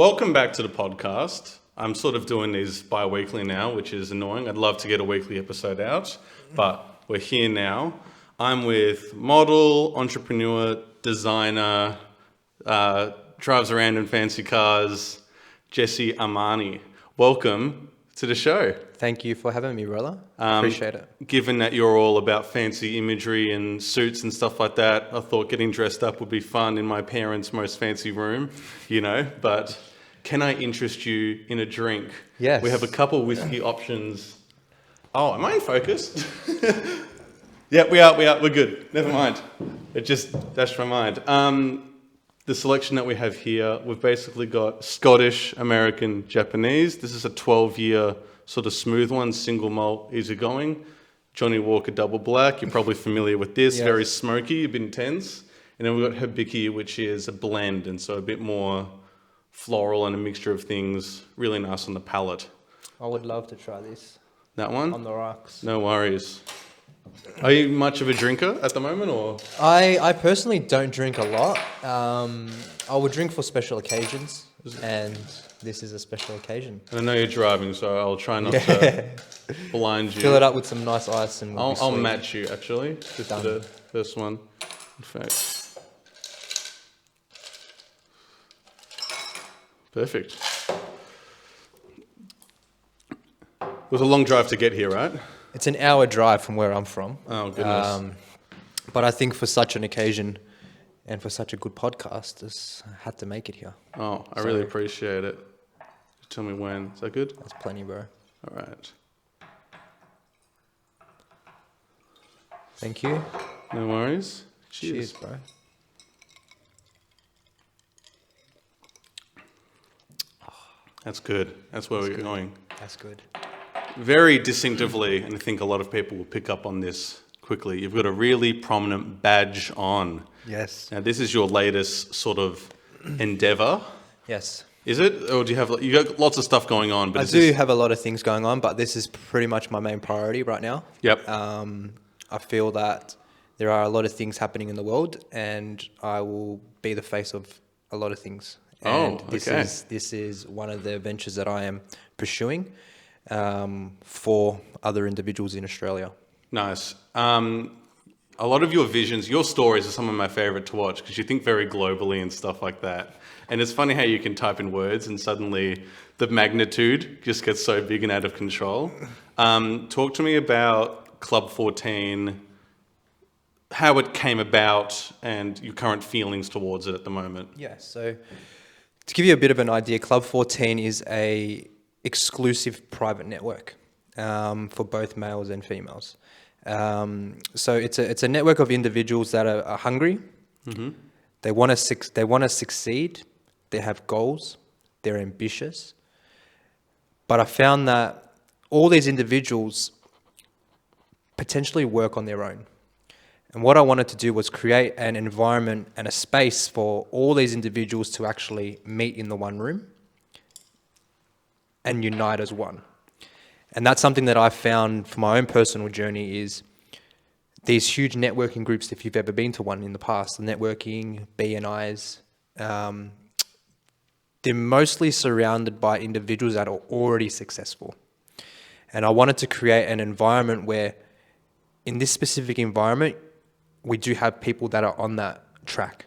welcome back to the podcast. I'm sort of doing these bi-weekly now, which is annoying. I'd love to get a weekly episode out, but we're here now. I'm with model, entrepreneur, designer, drives around in fancy cars, Jessy Armani. Welcome to the show. Thank you for having me, brother. Appreciate it. Given that you're all about fancy imagery and suits and stuff like that, I thought getting dressed up would be fun in my parents' most fancy room, but can I interest you in a drink? Yes. We have a couple whiskey options. Oh, am I in focus? Yeah, we are. We're good. Never mind. It just dashed my mind. The selection that we have here, we've basically got Scottish, American, Japanese. This is a 12-year sort of smooth one, single malt, easygoing. Johnny Walker Double Black. You're probably familiar with this. Yes. Very smoky, a bit intense. And then we've got Hibiki, which is a blend, and so a bit more floral and a mixture of things. Really nice on the palate. I would love to try this. That one? On the rocks. No worries. Are you much of a drinker at the moment, or? I personally don't drink a lot. I would drink for special occasions, and this is a special occasion. And I know you're driving, so I'll try not to blind you. Fill it up with some nice ice and I'll match you, actually, just Done. for the first one. In fact. Perfect. It was a long drive to get here, right? It's an hour drive from where I'm from. Oh, goodness. But I think for such an occasion and for such a good podcast, I had to make it here. Oh, I really appreciate it. Just tell me when. Is that good? That's plenty, bro. All right. Thank you. No worries. Cheers, bro. That's good. That's where we're going. That's good. Very distinctively, and I think a lot of people will pick up on this quickly, you've got a really prominent badge on. Yes. Now, this is your latest sort of endeavor. Yes. Is it? Or do you have, you got lots of stuff going on? But I do have a lot of things going on, but this is pretty much my main priority right now. Yep. I feel that there are a lot of things happening in the world, and I will be the face of a lot of things. And this is one of the ventures that I am pursuing for other individuals in Australia. Nice. A lot of your visions, your stories are some of my favorite to watch because you think very globally and stuff like that. And it's funny how you can type in words and suddenly the magnitude just gets so big and out of control. Talk to me about Club 14, how it came about and your current feelings towards it at the moment. Yeah, so to give you a bit of an idea, Club 14 is a exclusive private network for both males and females. So it's a network of individuals that are hungry. Mm-hmm. They want to succeed. They have goals. They're ambitious. But I found that all these individuals potentially work on their own. And what I wanted to do was create an environment and a space for all these individuals to actually meet in the one room and unite as one. And that's something that I've found for my own personal journey is these huge networking groups, if you've ever been to one in the past, the networking, BNIs, they're mostly surrounded by individuals that are already successful. And I wanted to create an environment where in this specific environment, we do have people that are on that track.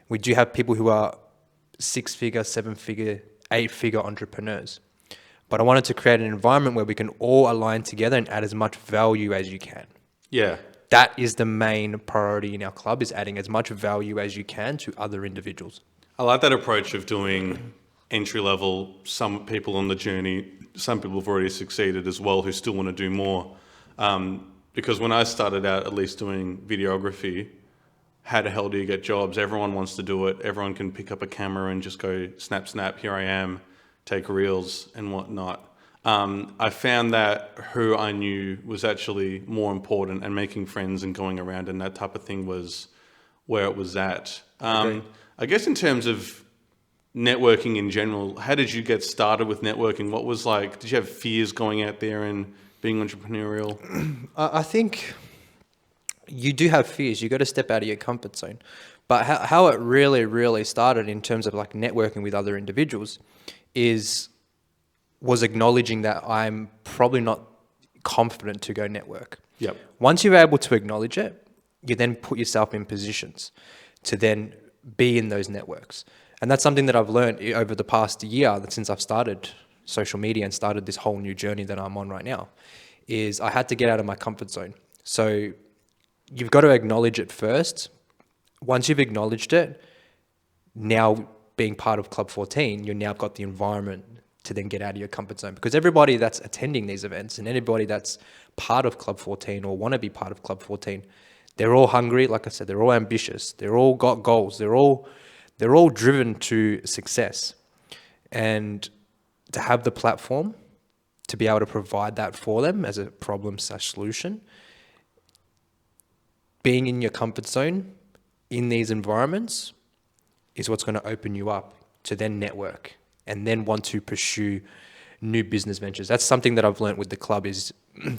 We do have people who are 6-figure, 7-figure, 8-figure entrepreneurs. But I wanted to create an environment where we can all align together and add as much value as you can. Yeah. That is the main priority in our club, is adding as much value as you can to other individuals. I like that approach of doing entry level, some people on the journey, some people have already succeeded as well who still want to do more. Because when I started out at least doing videography, how the hell do you get jobs? Everyone wants to do it. Everyone can pick up a camera and just go snap, snap, here I am, take reels and whatnot. I found that who I knew was actually more important, and making friends and going around and that type of thing was where it was at. I guess in terms of networking in general, how did you get started with networking? What was like, did you have fears going out there and being entrepreneurial? I think you do have fears. You got to step out of your comfort zone. But how it really started in terms of like networking with other individuals was acknowledging that I'm probably not confident to go network. Yep. Once you're able to acknowledge it, you then put yourself in positions to then be in those networks. And that's something that I've learned over the past year since I've started social media and started this whole new journey that I'm on right now, is I had to get out of my comfort zone. So you've got to acknowledge it first. Once you've acknowledged it, now being part of Club 14, you've now got the environment to then get out of your comfort zone, because everybody that's attending these events and anybody that's part of Club 14 or want to be part of Club 14, they're all hungry. Like I said, they're all ambitious. They're all got goals. They're all driven to success. And to have the platform to be able to provide that for them as a problem/solution, being in your comfort zone in these environments is what's going to open you up to then network and then want to pursue new business ventures. That's something that I've learned with the club is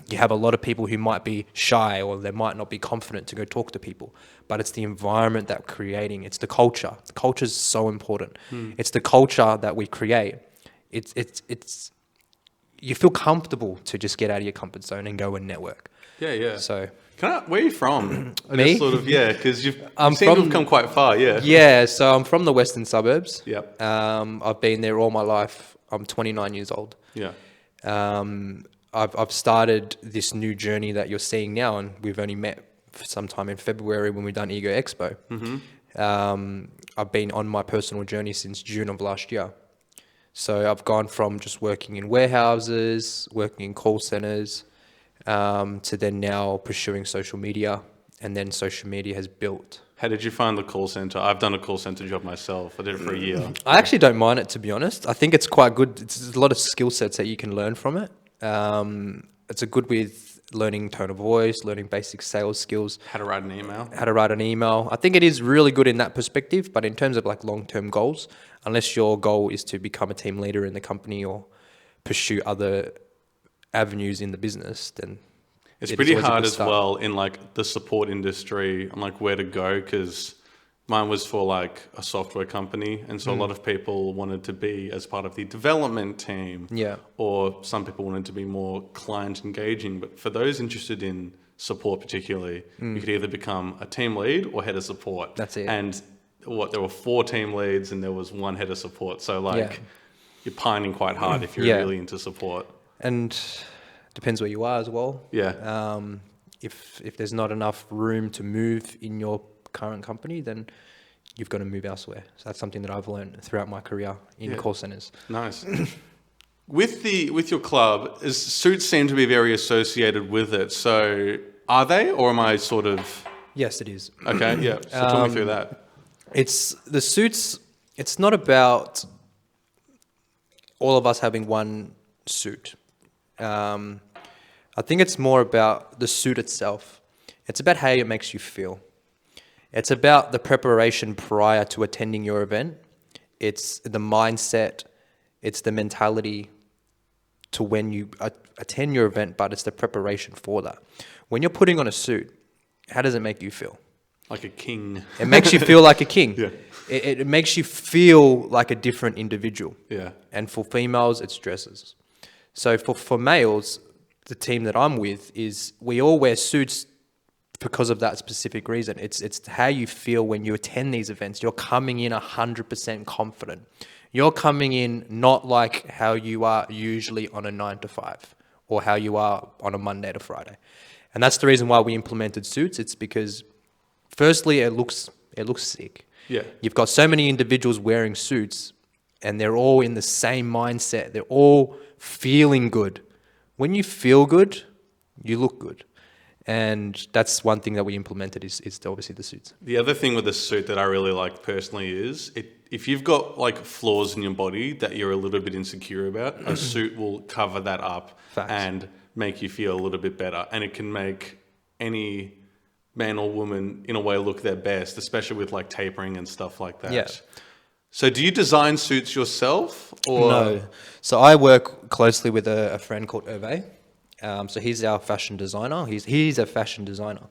you have a lot of people who might be shy or they might not be confident to go talk to people, but it's the environment that we're creating. It's the culture. The culture is so important. It's the culture that we create. It's you feel comfortable to just get out of your comfort zone and go and network. Yeah. So Where are you from? Me? Because you seem to have come quite far, Yeah, so I'm from the Western suburbs. Yep. I've been there all my life. I'm 29 years old. Yeah. I've started this new journey that you're seeing now, and we've only met sometime in February when we've done Ego Expo. I've been on my personal journey since June of last year. So I've gone from just working in warehouses, working in call centers, to then now pursuing social media, and then social media has built. How did you find the call center? I've done a call center job myself. I did it for a year. I actually don't mind it, to be honest. I think it's quite good. There's a lot of skill sets that you can learn from it. It's a good with learning tone of voice, learning basic sales skills. How to write an email. I think it is really good in that perspective, but in terms of like long-term goals, unless your goal is to become a team leader in the company or pursue other avenues in the business, then it's pretty hard as well in like the support industry and like where to go, because mine was for like a software company, and so a lot of people wanted to be as part of the development team. Yeah. Or some people wanted to be more client engaging. But for those interested in support particularly, you could either become a team lead or head of support. That's it. And there were 4 team leads and there was 1 head of support. So like you're pining quite hard if you're really into support. And depends where you are as well. Yeah. If there's not enough room to move in your current company, then you've got to move elsewhere. So that's something that I've learned throughout my career in call centers. Nice. With your club, suits seem to be very associated with it. So are they, or am I sort of? Yes, it is. Okay. Yeah. So talk me through that. It's the suits. It's not about all of us having one suit. I think it's more about the suit itself. It's about how it makes you feel. It's about the preparation prior to attending your event. It's the mindset. It's the mentality to when you attend your event, but it's the preparation for that. When you're putting on a suit, how does it make you feel? Like a king. It makes you feel like a king. Yeah. It makes you feel like a different individual. Yeah. And for females, it's dresses. So for males, the team that I'm with is we all wear suits because of that specific reason. It's how you feel when you attend these events. You're coming in 100% confident. You're coming in not like how you are usually on a 9 to 5 or how you are on a Monday to Friday. And that's the reason why we implemented suits. It's because firstly, it looks sick. Yeah. You've got so many individuals wearing suits and they're all in the same mindset. They're all feeling good. When you feel good, you look good. And that's one thing that we implemented is obviously the suits. The other thing with the suit that I really like personally is if you've got like flaws in your body that you're a little bit insecure about, a suit will cover that up. Facts. And make you feel a little bit better. And it can make any man or woman in a way look their best, especially with like tapering and stuff like that. Yeah. So do you design suits yourself? Or? No. So I work closely with a friend called Hervé. So he's our fashion designer. He's a fashion designer.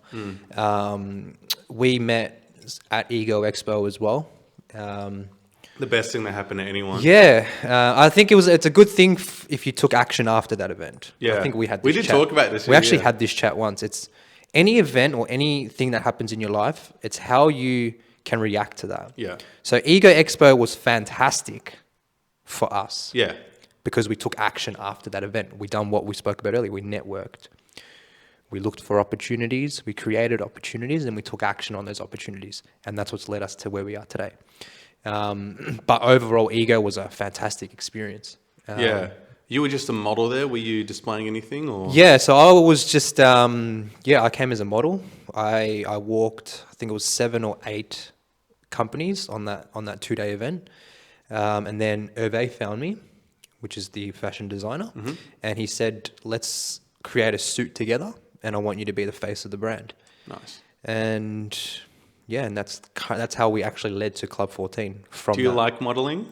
We met at Ego Expo as well. The best thing that happened to anyone. Yeah, I think it's a good thing if you took action after that event. Yeah. I think we had We this did chat. talk about this We here, actually yeah. had this chat once. It's any event or anything that happens in your life, it's how you can react to that. Yeah. So Ego Expo was fantastic for us Yeah. because we took action after that event. We done what we spoke about earlier. We networked. We looked for opportunities, we created opportunities, and we took action on those opportunities. And that's what's led us to where we are today. But overall, Ego was a fantastic experience. Yeah. You were just a model there. Were you displaying anything or? Yeah, so I was just, I came as a model. I walked, I think it was 7 or 8 companies on that 2-day event. And then Hervé found me, which is the fashion designer. And he said, let's create a suit together. And I want you to be the face of the brand. Nice. And yeah, and that's how we actually led to Club 14 from Do you that. like modeling?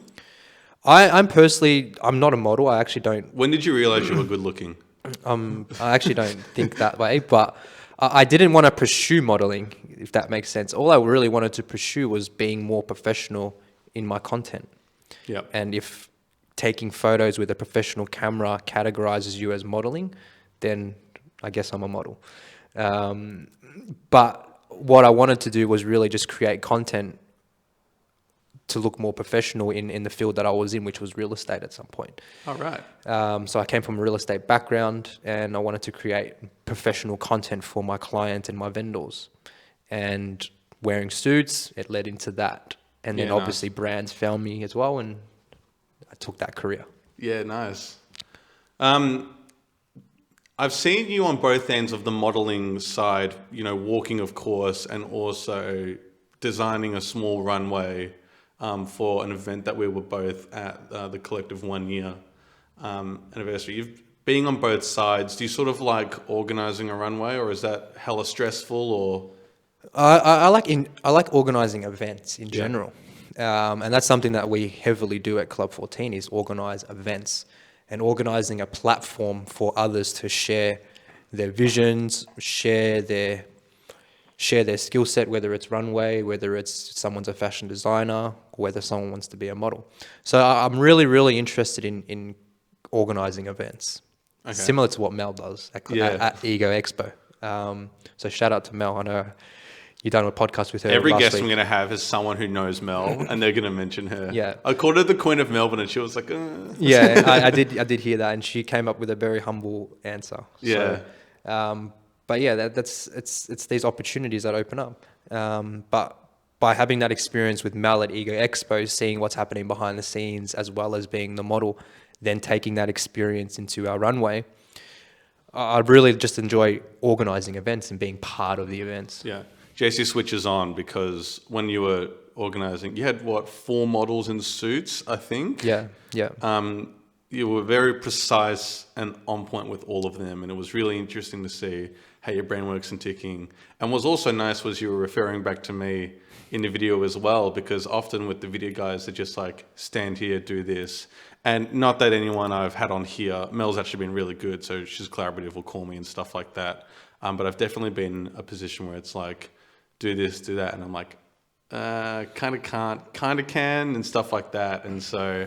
I'm not a model. I actually don't. When did you realize you were good looking? I actually don't think that way. But I didn't want to pursue modeling, if that makes sense. All I really wanted to pursue was being more professional in my content. Yeah. And if taking photos with a professional camera categorizes you as modeling, then I guess I'm a model. But what I wanted to do was really just create content to look more professional in the field that I was in, which was real estate at some point. All right. So I came from a real estate background and I wanted to create professional content for my clients and my vendors. And wearing suits, it led into that. And then Yeah, obviously brands found me as well and I took that career. Yeah, nice. I've seen you on both ends of the modeling side, walking, of course, and also designing a small runway for an event that we were both at, the collective 1 year anniversary. Being on both sides, do you sort of like organizing a runway, or is that hella stressful? Or I like organizing events in general, and that's something that we heavily do at Club 14 is organize events and organizing a platform for others to share their visions, share their skill set, whether it's runway, whether it's someone's a fashion designer, or whether someone wants to be a model. So I'm really, really interested in organizing events, similar to what Mel does at Ego Expo. So shout out to Mel. I know you done a podcast with her. Every last guest week. I'm going to have is someone who knows Mel, and they're going to mention her. Yeah. I called her the Queen of Melbourne, and she was like, Yeah, I did hear that, and she came up with a very humble answer. Yeah. So, but yeah, it's these opportunities that open up. But by having that experience with Mel at Ego Expo, seeing what's happening behind the scenes, as well as being the model, then taking that experience into our runway, I really just enjoy organizing events and being part of the events. Yeah. Jessy switches on because when you were organizing, you had 4 models in suits, I think? Yeah. You were very precise and on point with all of them, and it was really interesting to see how your brain works and ticking. And what's also nice was you were referring back to me in the video as well, because often with the video guys, they're just like, stand here, do this. And not that anyone I've had on here, Mel's actually been really good, so she's collaborative, will call me and stuff like that. But I've definitely been in a position where it's like, do this, do that. And I'm like, kind of can't, kind of can, and stuff like that. And so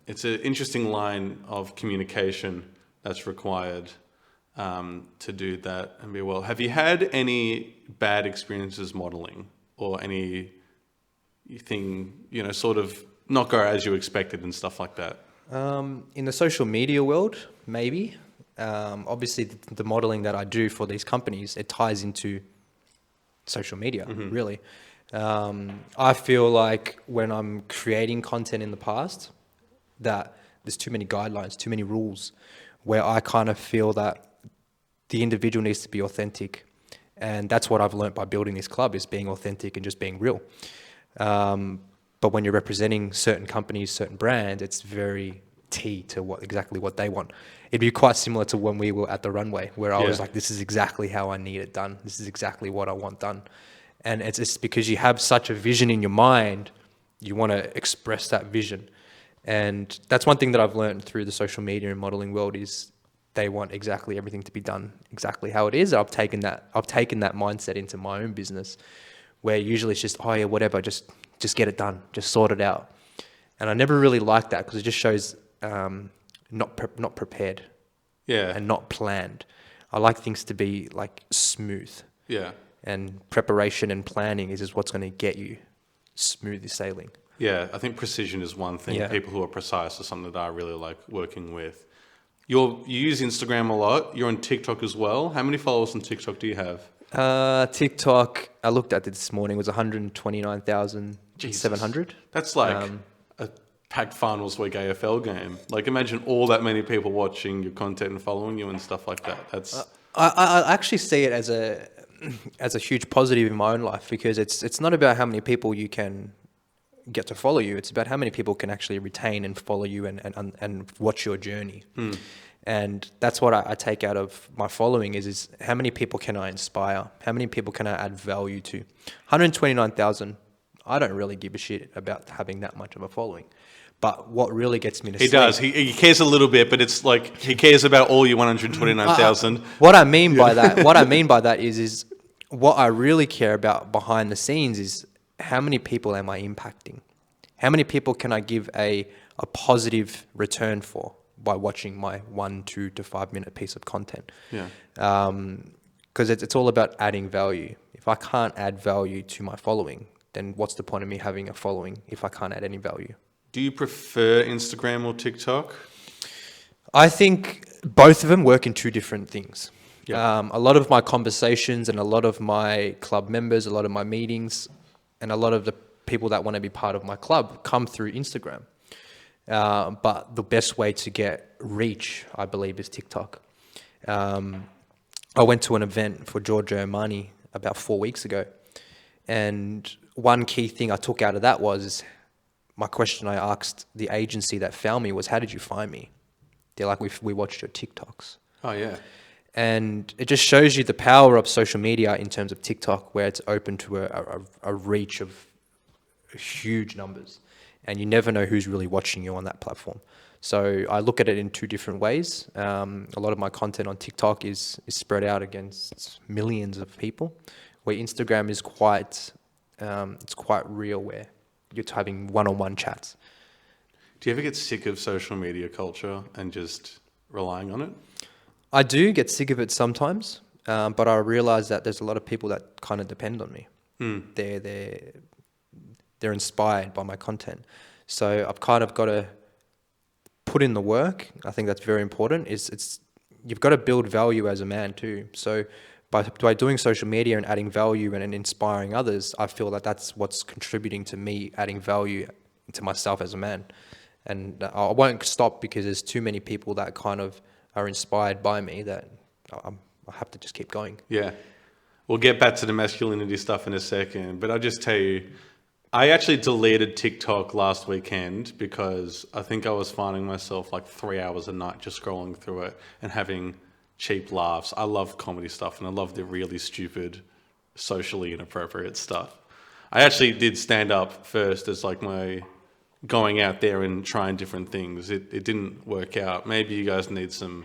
it's an interesting line of communication that's required to do that and be well. Have you had any bad experiences modeling, or anything, sort of not go as you expected and stuff like that? In the social media world, maybe. Obviously, the modeling that I do for these companies, it ties into social media, really. I feel like when I'm creating content in the past, that there's too many guidelines, too many rules, where I kind of feel that the individual needs to be authentic. And that's what I've learned by building this club, is being authentic and just being real. But when you're representing certain companies, certain brands, it's very to exactly what they want. It'd be quite similar to when we were at the runway, where I was like, this is exactly how I need it done. This is exactly what I want done. And it's because you have such a vision in your mind, you want to express that vision. And that's one thing that I've learned through the social media and modeling world is they want exactly everything to be done exactly how it is. I've taken that mindset into my own business, where usually it's just, oh yeah, whatever, just get it done, just sort it out. And I never really liked that, because it just shows not prepared Yeah. and not planned. I like things to be like smooth. Yeah. And preparation and planning is what's going to get you smooth sailing. Yeah, I think precision is one thing. Yeah. People who are precise is something that I really like working with. You use Instagram a lot. You're on TikTok as well. How many followers on TikTok do you have? TikTok, I looked at it this morning, was 129,700. That's like a packed finals week AFL game. Like, imagine all that many people watching your content and following you and stuff like that. That's I actually see it as a huge positive in my own life, because it's not about how many people you can get to follow you. It's about how many people can actually retain and follow you and watch your journey. And that's what I take out of my following is how many people can I inspire? How many people can I add value to? 129,000, I don't really give a shit about having that much of a following. But what really gets me to sleep... He does. He cares a little bit, but it's like he cares about all your 129,000. What I mean by that is what I really care about behind the scenes is how many people am I impacting? How many people can I give a positive return for by watching my 1, 2 to 5 minute piece of content? Yeah. Because it's all about adding value. If I can't add value to my following, then what's the point of me having a following if I can't add any value? Do you prefer Instagram or TikTok? I think both of them work in two different things. Yeah. A lot of my conversations and a lot of my club members, a lot of my meetings, and a lot of the people that want to be part of my club come through Instagram. But the best way to get reach, I believe, is TikTok. I went to an event for Jessy Armani about 4 weeks ago. And one key thing I took out of that was my question I asked the agency that found me was, how did you find me? They're like, we watched your TikToks. Oh, yeah. And it just shows you the power of social media in terms of TikTok, where it's open to a reach of huge numbers. And you never know who's really watching you on that platform. So I look at it in two different ways. A lot of my content on TikTok is spread out against millions of people, where Instagram is quite real, where you're having one-on-one chats. Do you ever get sick of social media culture and just relying on it? I do get sick of it sometimes, but I realize that there's a lot of people that kind of depend on me. They're inspired by my content. So I've kind of got to put in the work. I think that's very important. You've got to build value as a man too. So by doing social media and adding value and inspiring others, I feel that that's what's contributing to me adding value to myself as a man. And I won't stop, because there's too many people that kind of are inspired by me that I have to just keep going. Yeah. We'll get back to the masculinity stuff in a second, but I'll just tell you, I actually deleted TikTok last weekend because I think I was finding myself like 3 hours a night just scrolling through it and having cheap laughs. I love comedy stuff and I love the really stupid, socially inappropriate stuff. I actually did stand up first as like my going out there and trying different things. It didn't work out. Maybe you guys need an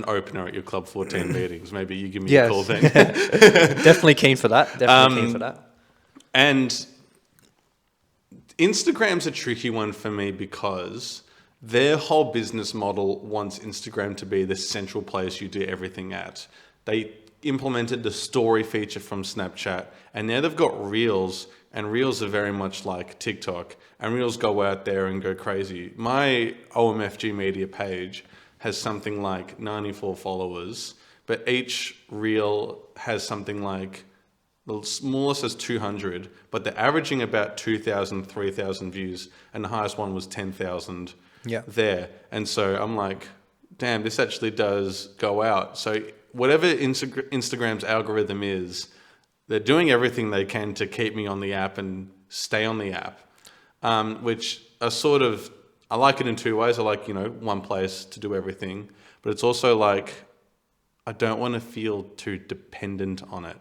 opener at your Club 14 meetings. Maybe you give me a call then. Definitely keen for that. And Instagram's a tricky one for me because their whole business model wants Instagram to be the central place you do everything at. They implemented the story feature from Snapchat, and now they've got Reels, and Reels are very much like TikTok, and Reels go out there and go crazy. My OMFG media page has something like 94 followers, but each Reel has something like, the smallest is 200, but they're averaging about 2,000, 3,000 views, and the highest one was 10,000 there. And so I'm like, damn, this actually does go out. So whatever Instagram's algorithm is, they're doing everything they can to keep me on the app and stay on the app, which are sort of, I like it in two ways. I like, one place to do everything, but it's also like, I don't want to feel too dependent on it.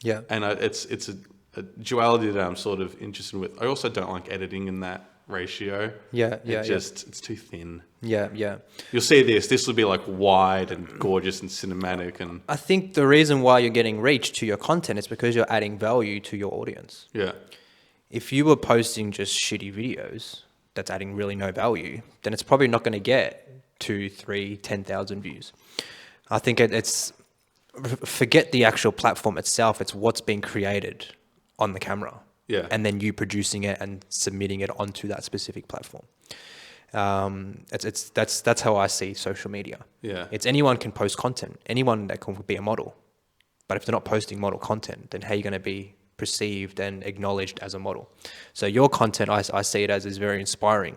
Yeah. And it's a duality that I'm sort of interested with. I also don't like editing in that ratio. It's too thin. Yeah. You'll see this will be like wide and gorgeous and cinematic, and I think the reason why you're getting reach to your content is because you're adding value to your audience. yeah. If you were posting just shitty videos that's adding really no value, then it's probably not going to get 2, 3, 10,000 views. I think it's forget the actual platform itself. It's what's being created on the camera. Yeah. And then you producing it and submitting it onto that specific platform. That's how I see social media. Yeah. It's anyone can post content. Anyone that can be a model. But if they're not posting model content, then how are you going to be perceived and acknowledged as a model? So your content, I see it as is very inspiring,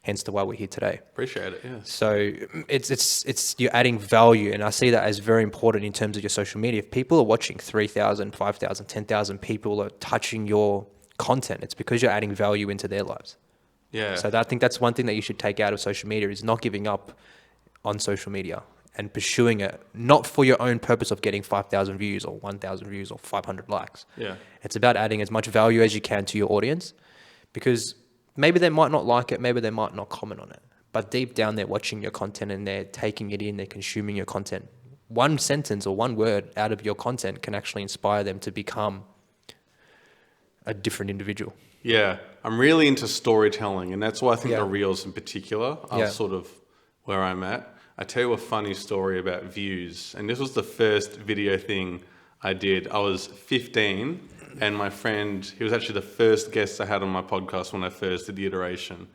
hence the why we're here today. Appreciate it. Yeah. So it's you're adding value, and I see that as very important in terms of your social media. If people are watching 3,000, 5,000, 10,000 people are touching your content, it's because you're adding value into their lives. Yeah. So I think that's one thing that you should take out of social media is not giving up on social media and pursuing it, not for your own purpose of getting 5,000 views or 1,000 views or 500 likes. Yeah. It's about adding as much value as you can to your audience, because maybe they might not like it, maybe they might not comment on it, but deep down they're watching your content and they're taking it in, they're consuming your content. One sentence or one word out of your content can actually inspire them to become a different individual. Yeah. I'm really into storytelling, and that's why I think Yeah. the reels in particular are Yeah. sort of where I'm at. I tell you a funny story about views, and this was the first video thing I did. I was 15, and my friend, he was actually the first guest I had on my podcast when I first did the iteration,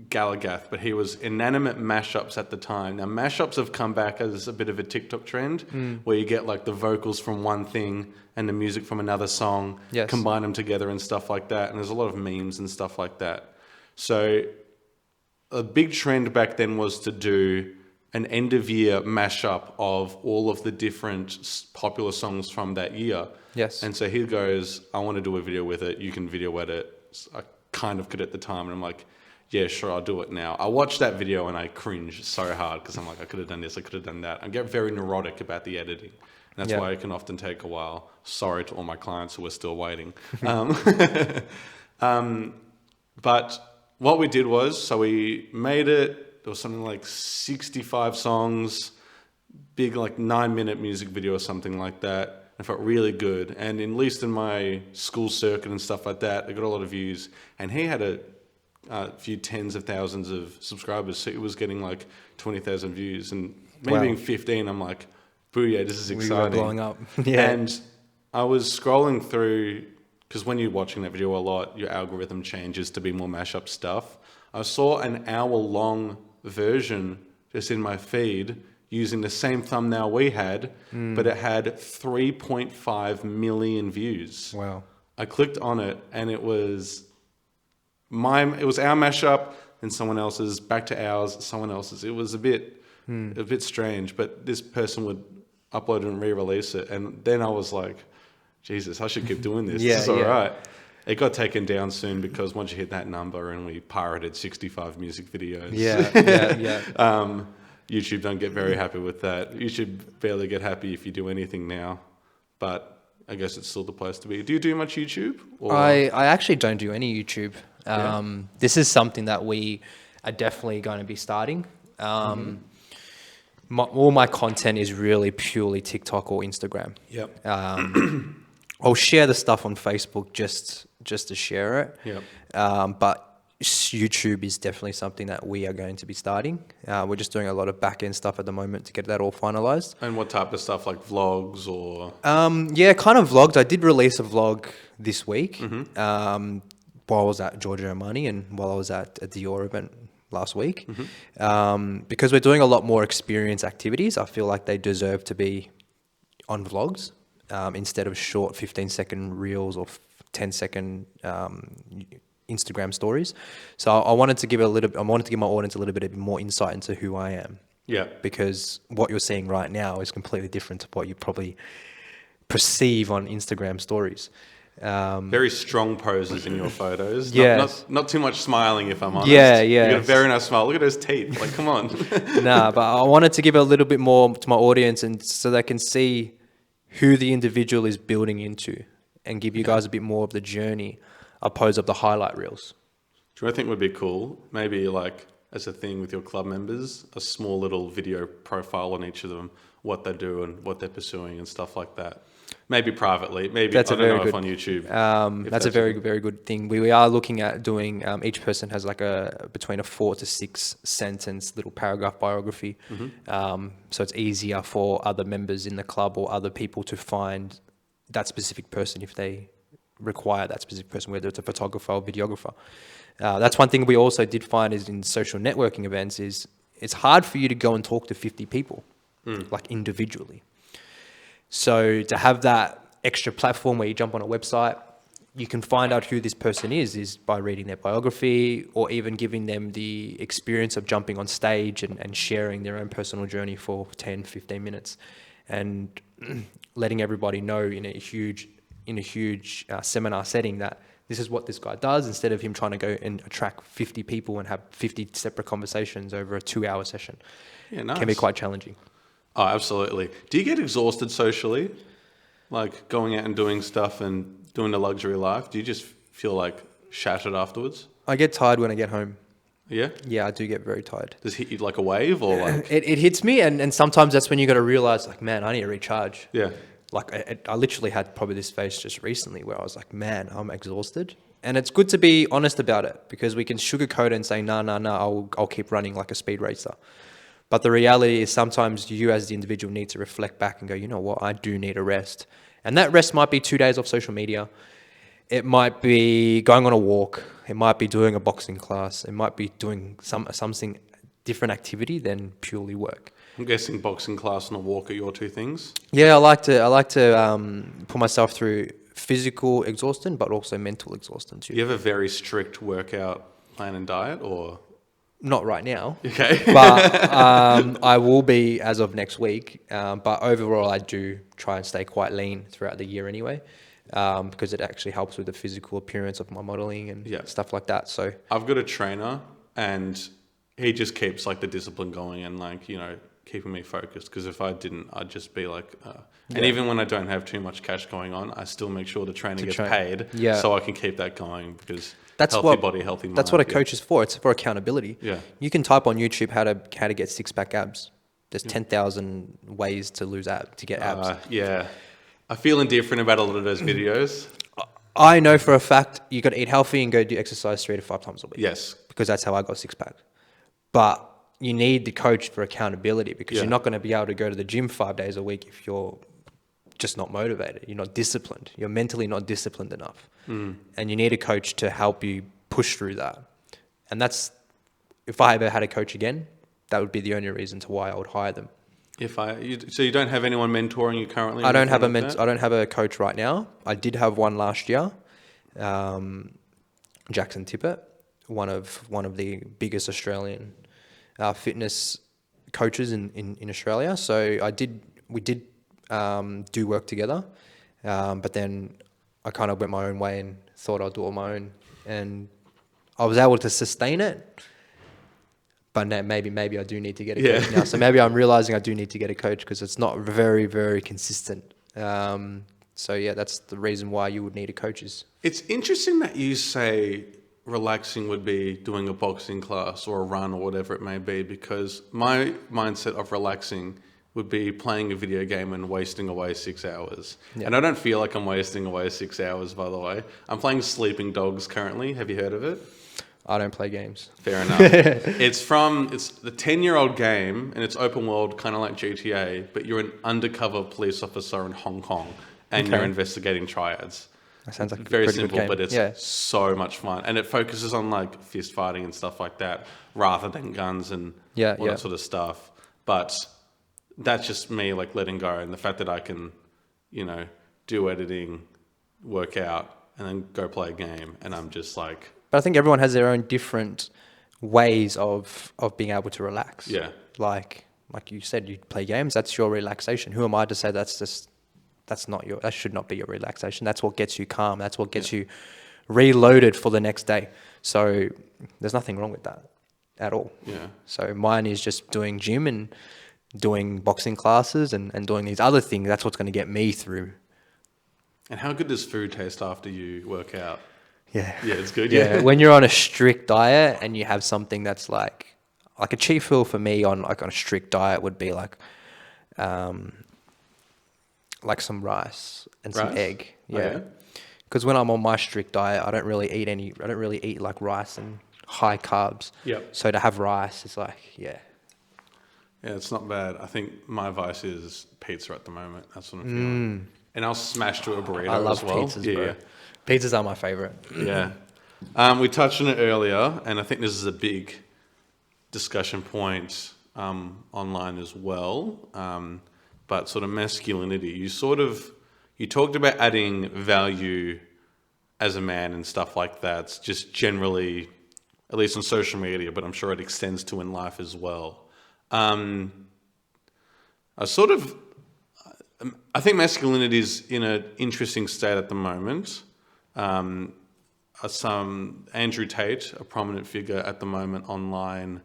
Galagath, but he was inanimate mashups at the time. Now, mashups have come back as a bit of a TikTok trend, where you get like the vocals from one thing and the music from another song, Yes. combine them together and stuff like that, and there's a lot of memes and stuff like that. So a big trend back then was to do an end of year mashup of all of the different popular songs from that year. Yes. And so he goes, I want to do a video with it. You can video edit. I kind of could at the time. And I'm like, yeah, sure, I'll do it now. I watched that video and I cringe so hard because I'm like, I could have done this, I could have done that. I get very neurotic about the editing. And that's Yeah. why it can often take a while. Sorry to all my clients who are still waiting. But what we did was, so we made it, there was something like 65 songs, big like 9-minute music video or something like that. It felt really good. And at least in my school circuit and stuff like that, it got a lot of views. And he had a few tens of thousands of subscribers. So it was getting like 20,000 views. And me Wow. being 15, I'm like, booyah, this is We exciting. were blowing up. Yeah. And I was scrolling through, because when you're watching that video a lot, your algorithm changes to be more mashup stuff. I saw an hour-long version just in my feed using the same thumbnail we had, but it had 3.5 million views. Wow. I clicked on it, and it was our mashup, and someone else's, back to ours, someone else's. It was a bit strange, but this person would upload it and re-release it, and then I was like, Jesus, I should keep doing this. Yeah, This is all yeah. right. It got taken down soon because once you hit that number and we pirated 65 music videos. Yeah. YouTube don't get very happy with that. YouTube barely get happy if you do anything now, but I guess it's still the place to be. Do you do much YouTube? Or? I actually don't do any YouTube. Yeah. This is something that we are definitely going to be starting. All my content is really purely TikTok or Instagram. Yep. I'll share the stuff on Facebook just to share it. Yep. But YouTube is definitely something that we are going to be starting. We're just doing a lot of back end stuff at the moment to get that all finalized. And what type of stuff, like vlogs or? Yeah, kind of vlogs. I did release a vlog this week while I was at Jessy Armani and while I was at a Dior event last week. Because we're doing a lot more experience activities, I feel like they deserve to be on vlogs instead of short 15-second reels or 10-second Instagram stories. So I wanted to give my audience a little bit more insight into who I am. Yeah. Because what you're seeing right now is completely different to what you probably perceive on Instagram stories. Very strong poses in your photos. Yes. Not too much smiling, if I'm honest. Yeah, You got a yes. very nice smile. Look at those teeth. Like, come on. Nah, but I wanted to give a little bit more to my audience and so they can see who the individual is building into and give you guys a bit more of the journey opposed of the highlight reels. Do you think would be cool? Maybe like as a thing with your club members, a small little video profile on each of them, what they do and what they're pursuing and stuff like that. Maybe privately, maybe That's I a don't very know good. if on YouTube. If That's a very good thing. We are looking at doing. Each person has like between a 4 to 6 sentence little paragraph biography. So it's easier for other members in the club or other people to find that specific person if they require that specific person, whether it's a photographer or videographer. That's one thing we also did find is in social networking events is it's hard for you to go and talk to 50 people like individually. So to have that extra platform where you jump on a website, you can find out who this person is by reading their biography or even giving them the experience of jumping on stage and sharing their own personal journey for 10, 15 minutes and letting everybody know in a huge seminar setting that this is what this guy does instead of him trying to go and attract 50 people and have 50 separate conversations over a 2-hour session. Yeah, nice. Can be quite challenging. Oh, absolutely. Do you get exhausted socially? Like going out and doing stuff and doing the luxury life? Do you just feel like shattered afterwards? I get tired when I get home. Yeah? Yeah, I do get very tired. Does it hit you like a wave or like... It hits me and sometimes that's when you got to realize like, man, I need to recharge. Yeah. Like I literally had probably this phase just recently where I was like, man, I'm exhausted. And it's good to be honest about it because we can sugarcoat it and say, no, I'll keep running like a speed racer. But the reality is sometimes you as the individual need to reflect back and go, you know what, I do need a rest. And that rest might be 2 days off social media. It might be going on a walk. It might be doing a boxing class. It might be doing something different activity than purely work. I'm guessing boxing class and a walk are your two things? Yeah, I like to put myself through physical exhaustion, but also mental exhaustion too. Do you have a very strict workout plan and diet or... Not right now. Okay. But I will be as of next week. But overall, I do try and stay quite lean throughout the year anyway, because it actually helps with the physical appearance of my modeling and stuff like that. So I've got a trainer and he just keeps like the discipline going and like, you know, keeping me focused. Because if I didn't, I'd just be like... And even when I don't have too much cash going on, I still make sure the trainer gets paid so I can keep that going because... That's healthy body, healthy mind. That's what a coach is for. It's for accountability. Yeah. You can type on YouTube how to get 6-pack abs. There's 10,000 ways to get abs. Yeah. I feel indifferent about a lot of those videos. I know for a fact you got to eat healthy and go do exercise 3 to 5 times a week. Yes. Because that's how I got 6-pack. But you need the coach for accountability because you're not going to be able to go to the gym 5 days a week if you're just not motivated. You're not disciplined. You're mentally not disciplined enough. And you need a coach to help you push through that. And that's, if I ever had a coach again, that would be the only reason to why I would hire them. So you don't have anyone mentoring you currently? I don't have I don't have a coach right now. I did have one last year, Jackson Tippett, one of the biggest Australian fitness coaches in Australia. So we did do work together, but then I kind of went my own way and thought I'd do it on my own, and I was able to sustain it. But now maybe I do need to get a coach now. So maybe I'm realizing I do need to get a coach because it's not very, very consistent. So yeah, that's the reason why you would need a coach. It's interesting that you say relaxing would be doing a boxing class or a run or whatever it may be, because my mindset of relaxing would be playing a video game and wasting away 6 hours. Yeah. And I don't feel like I'm wasting away 6 hours, by the way. I'm playing Sleeping Dogs currently. Have you heard of it? I don't play games. Fair enough. It's the 10-year-old game, and it's open world, kind of like GTA, but you're an undercover police officer in Hong Kong, and you're investigating triads. That sounds like very a simple, good game. but it's so much fun, and it focuses on like fist fighting and stuff like that, rather than guns and all that sort of stuff. But that's just me like letting go, and the fact that I can, do editing, work out, and then go play a game, and I'm just like. But I think everyone has their own different ways of being able to relax. Yeah. Like you said, you play games. That's your relaxation. Who am I to say that should not be your relaxation? That's what gets you calm. That's what gets you reloaded for the next day. So there's nothing wrong with that at all. Yeah. So mine is just doing gym and doing boxing classes and doing these other things. That's what's going to get me through. And how good does food taste after you work out? Yeah. Yeah, it's good. Yeah. Yeah. When you're on a strict diet and you have something that's like a cheat meal for me on a strict diet would be um, like some rice and some Rice? egg. Oh, Yeah. yeah? Because when I'm on my strict diet, I don't really eat like rice and high carbs. Yep. So to have rice is like, yeah. Yeah, it's not bad. I think my vice is pizza at the moment. That's what I'm feeling. And I'll smash to a burrito I love as well. pizzas, Yeah, bro. Pizzas are my favorite. yeah. We touched on it earlier, and I think this is a big discussion point online as well. But sort of masculinity. You talked about adding value as a man and stuff like that. Just generally, at least on social media, but I'm sure it extends to in life as well. I think masculinity is in an interesting state at the moment. Some Andrew Tate, a prominent figure at the moment online,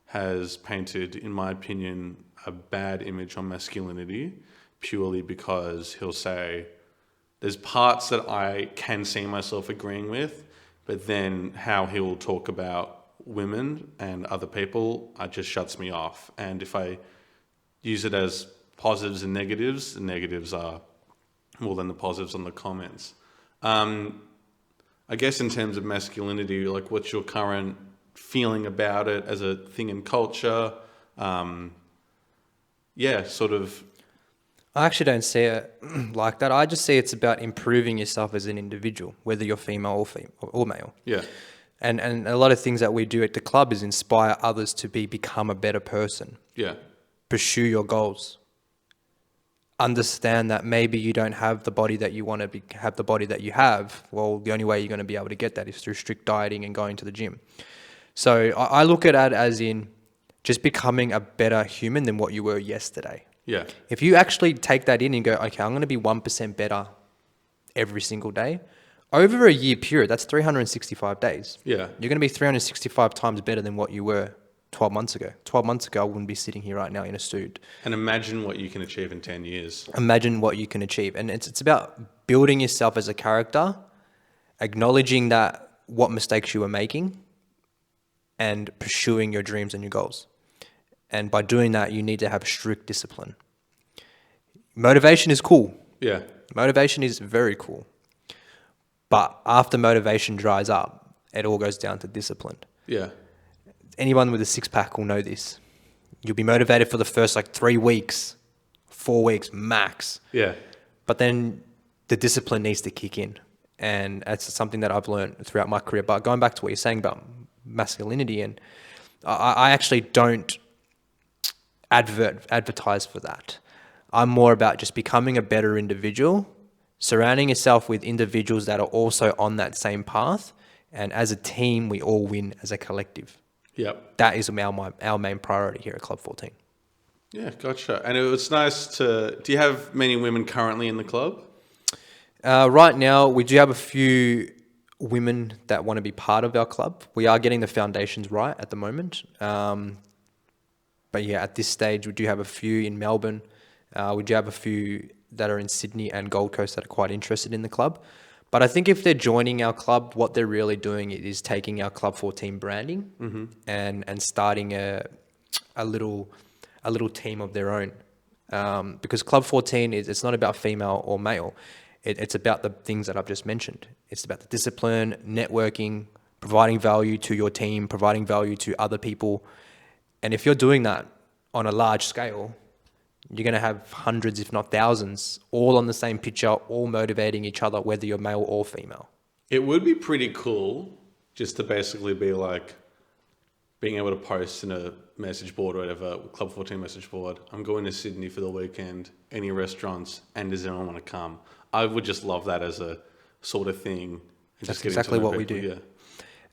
has painted, in my opinion, a bad image on masculinity purely because he'll say there's parts that I can see myself agreeing with, but then how he will talk about women and other people, it just shuts me off. And if I use it as positives and negatives, the negatives are more than the positives on the comments. I guess in terms of masculinity, like what's your current feeling about it as a thing in culture? Sort of. I actually don't see it like that. I just see it's about improving yourself as an individual, whether you're female or male. Yeah. And a lot of things that we do at the club is inspire others to become a better person. Yeah. Pursue your goals. Understand that maybe you don't have the body that you want to have the body that you have. Well, the only way you're going to be able to get that is through strict dieting and going to the gym. So I look at it as in just becoming a better human than what you were yesterday. Yeah. If you actually take that in and go, okay, I'm going to be 1% better every single day, over a year period, that's 365 days. Yeah. You're going to be 365 times better than what you were 12 months ago. 12 months ago, I wouldn't be sitting here right now in a suit. And imagine what you can achieve in 10 years. Imagine what you can achieve. And it's about building yourself as a character, acknowledging that what mistakes you were making, and pursuing your dreams and your goals. And by doing that, you need to have strict discipline. Motivation is cool. Yeah. Motivation is very cool. But after motivation dries up, it all goes down to discipline. Yeah. Anyone with a six-pack will know this. You'll be motivated for the first 3 weeks, 4 weeks max. Yeah. But then the discipline needs to kick in. And that's something that I've learned throughout my career. But going back to what you're saying about masculinity, and I actually don't advertise for that. I'm more about just becoming a better individual, surrounding yourself with individuals that are also on that same path. And as a team, we all win as a collective. Yep. That is our main priority here at Club 14. Yeah, gotcha. And it was nice do you have many women currently in the club? Right now, we do have a few women that want to be part of our club. We are getting the foundations right at the moment. But yeah, at this stage, we do have a few in Melbourne. We do have a few that are in Sydney and Gold Coast that are quite interested in the club. But I think if they're joining our club, what they're really doing is taking our Club 14 branding and starting a little team of their own. Because Club 14 it's not about female or male. It's about the things that I've just mentioned. It's about the discipline, networking, providing value to your team, providing value to other people. And if you're doing that on a large scale, you're going to have hundreds, if not thousands, all on the same picture, all motivating each other, whether you're male or female. It would be pretty cool just to basically be like being able to post in a message board or whatever, Club 14 message board, I'm going to Sydney for the weekend, any restaurants, and does anyone want to come? I would just love that as a sort of thing. That's exactly what we do.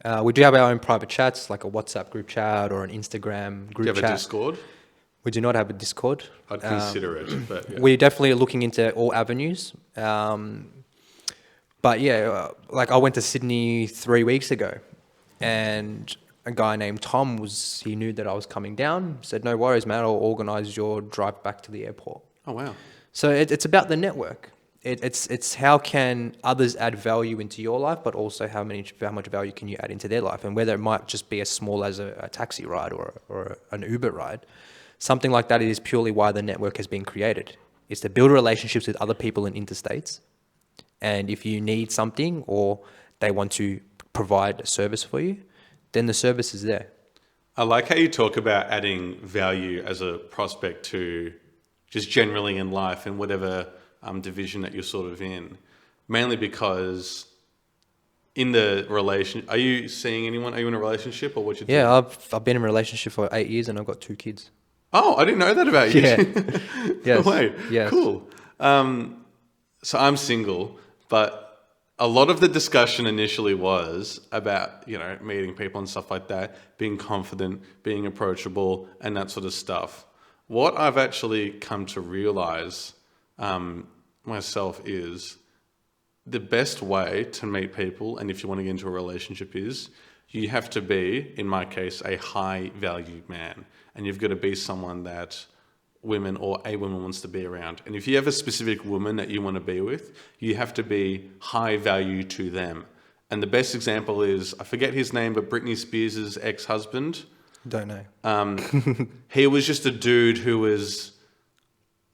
Yeah. We do have our own private chats, like a WhatsApp group chat or an Instagram group chat. Do you have a Discord? We do not have a Discord. I'd consider it, but yeah. We're definitely looking into all avenues. But yeah, I went to Sydney 3 weeks ago, and a guy named Tom he knew that I was coming down, said, no worries, man, I'll organise your drive back to the airport. Oh, wow. So it's about the network. it's how can others add value into your life, but also how much value can you add into their life, and whether it might just be as small as a taxi ride or an Uber ride, something like that. It is purely why the network has been created. It's to build relationships with other people in interstates, and if you need something or they want to provide a service for you, then the service is there. I like how you talk about adding value as a prospect to just generally in life and whatever division that you're sort of in, mainly because in the relation, are you seeing anyone? Are you in a relationship or what you doing? Yeah, I've been in a relationship for 8 years and I've got 2 kids. Oh, I didn't know that about you. Yeah. Yes. No way. Yes. Cool. So I'm single, but a lot of the discussion initially was about, meeting people and stuff like that, being confident, being approachable, and that sort of stuff. What I've actually come to realize myself is the best way to meet people, and if you want to get into a relationship, is you have to be, in my case, a high value man, and you've got to be someone that women or a woman wants to be around. And if you have a specific woman that you want to be with, you have to be high value to them. And the best example is, I forget his name, but Britney Spears' ex-husband. Don't know. He was just a dude who was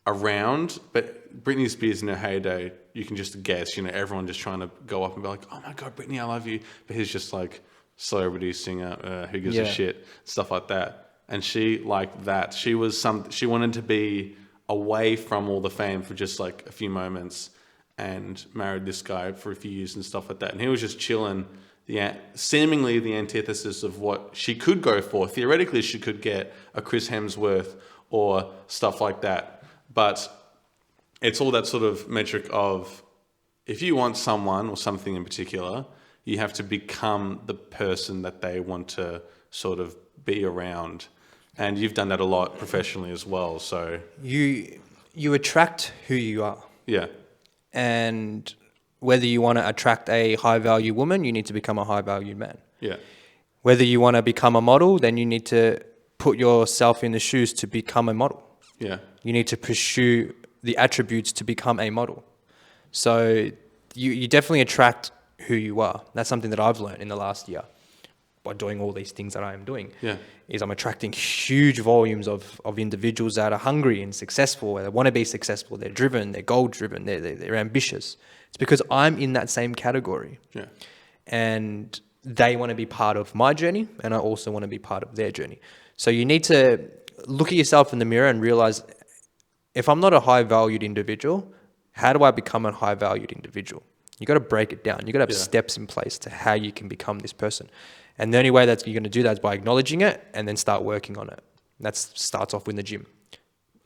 around, but Britney Spears in her heyday, you can just guess, everyone just trying to go up and be like, oh my God, Britney, I love you. But he's just like celebrity singer, who gives a shit, stuff like that. And she liked that. She wanted to be away from all the fame for just like a few moments, and married this guy for a few years and stuff like that. And he was just chilling, seemingly the antithesis of what she could go for. Theoretically, she could get a Chris Hemsworth or stuff like that. But it's all that sort of metric of, if you want someone or something in particular, you have to become the person that they want to sort of be around. And you've done that a lot professionally as well. So you attract who you are. Yeah. And whether you want to attract a high value woman, you need to become a high valued man. Yeah. Whether you want to become a model, then you need to put yourself in the shoes to become a model. Yeah. You need to pursue the attributes to become a model. So you definitely attract who you are. That's something that I've learned in the last year by doing all these things that I am doing. Yeah. Is I'm attracting huge volumes of individuals that are hungry and successful, they want to be successful, they're driven, they're goal driven, they're ambitious. It's because I'm in that same category. Yeah. And they want to be part of my journey, and I also want to be part of their journey. So you need to look at yourself in the mirror and realize, if I'm not a high valued individual, how do I become a high valued individual? You got to break it down. You got to have steps in place to how you can become this person. And the only way that you're going to do that is by acknowledging it and then start working on it. That starts off in the gym.